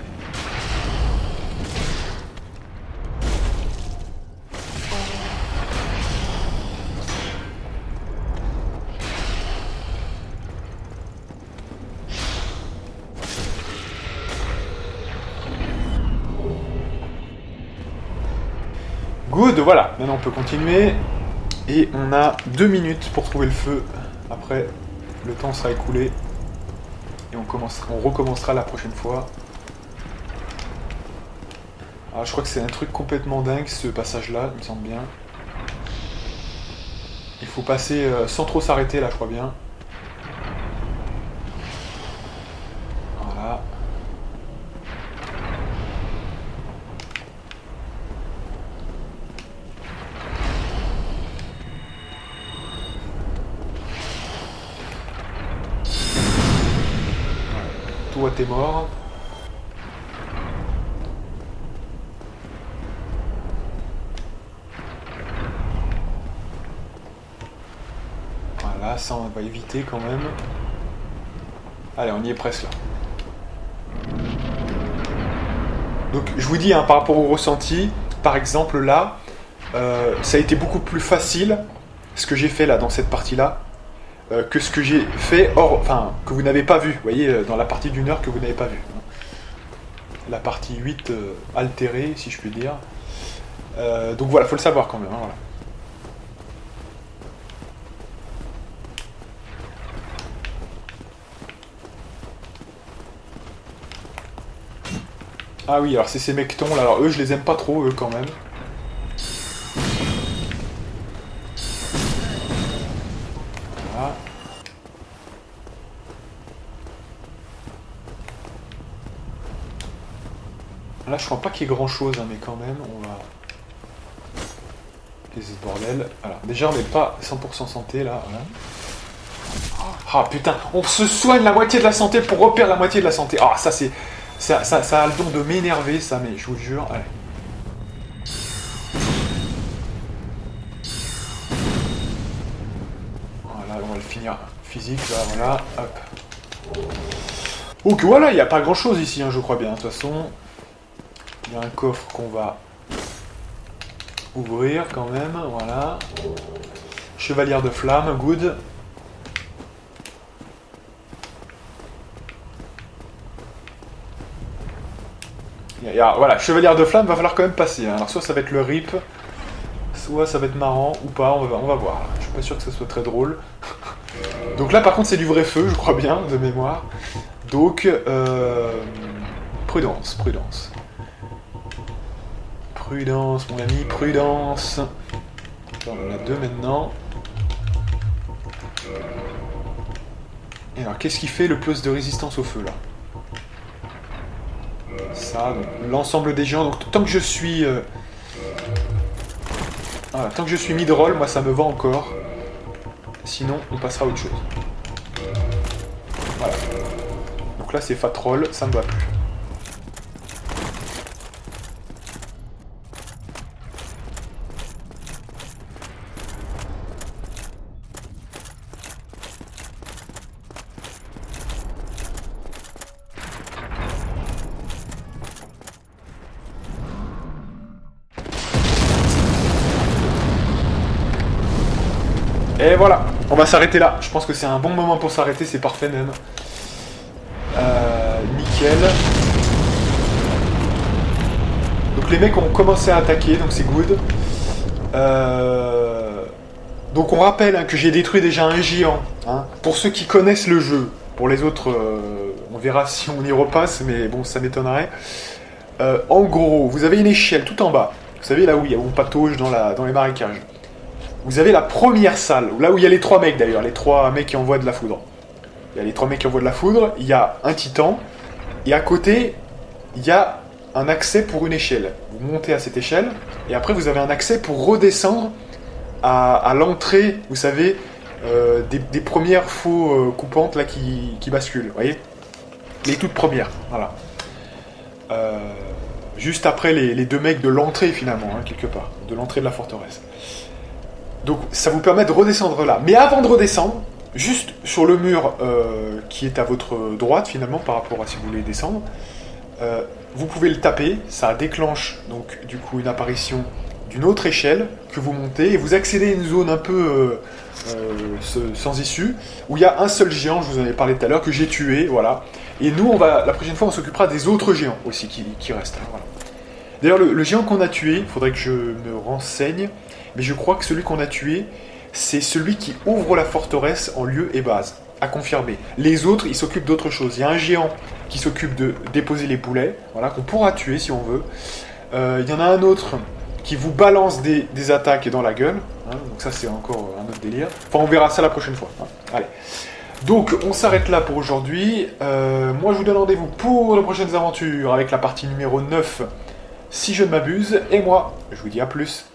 Good, voilà, maintenant on peut continuer. Et on a 2 minutes pour trouver le feu. Après, le temps sera écoulé. Et on recommencera la prochaine fois. Alors je crois que c'est un truc complètement dingue ce passage-là, il me semble bien. Il faut passer sans trop s'arrêter là, je crois bien. Voilà. Toi, t'es mort. Voilà, ça on va éviter quand même. Allez, on y est presque là. Donc je vous dis, hein, par rapport au ressenti, par exemple là, ça a été beaucoup plus facile, ce que j'ai fait là dans cette partie-là, que ce que j'ai fait, que vous n'avez pas vu, vous voyez, dans la partie d'une heure que vous n'avez pas vu. La partie 8 altérée, si je puis dire. Donc voilà, faut le savoir quand même. Hein, voilà. Ah oui, alors c'est ces mectons là, alors eux je les aime pas trop, eux quand même. Voilà. Là je crois pas qu'il y ait grand chose, hein, mais quand même, on va... Qu'est-ce que ce bordel? Voilà. Déjà on n'est pas 100% santé là, voilà. Ah putain, on se soigne la moitié de la santé pour reperdre la moitié de la santé. Ah ça c'est... Ça a le don de m'énerver, ça, mais je vous jure. Allez. Voilà, on va le finir physique, là, voilà. Hop. Donc voilà, il n'y a pas grand chose ici, hein, je crois bien. De toute façon, il y a un coffre qu'on va ouvrir quand même, voilà. Chevalière de flamme, good. Voilà, chevalière de flamme, va falloir quand même passer. Hein. Alors soit ça va être le rip, soit ça va être marrant ou pas, on va voir. Je suis pas sûr que ça soit très drôle. Donc là par contre c'est du vrai feu, je crois bien, de mémoire. Donc, prudence, prudence. Prudence mon ami, prudence. Alors, on en a 2 maintenant. Et alors qu'est-ce qui fait le plus de résistance au feu là? Ça, l'ensemble des gens. Donc tant que je suis voilà, tant que je suis mid-roll, moi ça me va encore. Sinon on passera à autre chose. Voilà. Donc là c'est fat roll, ça me va plus. Et voilà, on va s'arrêter là. Je pense que c'est un bon moment pour s'arrêter, c'est parfait même. Nickel. Donc les mecs ont commencé à attaquer, donc c'est good. Donc on rappelle que j'ai détruit déjà un géant, hein, pour ceux qui connaissent le jeu. Pour les autres, on verra si on y repasse, mais bon, ça m'étonnerait. En gros, vous avez une échelle tout en bas. Vous savez, là où il y a mon patauge dans les marécages. Vous avez la première salle, là où il y a les 3 mecs d'ailleurs, les 3 mecs qui envoient de la foudre. Il y a les 3 mecs qui envoient de la foudre, il y a un titan, et à côté, il y a un accès pour une échelle. Vous montez à cette échelle, et après vous avez un accès pour redescendre à l'entrée, vous savez, des premières faux coupantes là qui basculent, vous voyez, les toutes premières, voilà. Juste après les 2 mecs de l'entrée finalement, hein, quelque part, de l'entrée de la forteresse. Donc ça vous permet de redescendre là. Mais avant de redescendre, juste sur le mur qui est à votre droite finalement par rapport à si vous voulez descendre, vous pouvez le taper, ça déclenche donc du coup une apparition d'une autre échelle que vous montez et vous accédez à une zone un peu sans issue où il y a un seul géant, je vous en ai parlé tout à l'heure, que j'ai tué, voilà. Et nous, la prochaine fois, on s'occupera des autres géants aussi qui restent. Hein, voilà. D'ailleurs, le géant qu'on a tué, il faudrait que je me renseigne, mais je crois que celui qu'on a tué, c'est celui qui ouvre la forteresse en lieu et base, à confirmer. Les autres, ils s'occupent d'autre chose. Il y a un géant qui s'occupe de déposer les boulets, voilà, qu'on pourra tuer si on veut. Il y en a un autre qui vous balance des attaques dans la gueule, hein, donc ça c'est encore un autre délire. Enfin, on verra ça la prochaine fois. Hein. Allez. Donc, on s'arrête là pour aujourd'hui. Moi, je vous donne rendez-vous pour les prochaines aventures avec la partie numéro 9, si je ne m'abuse. Et moi, je vous dis à plus.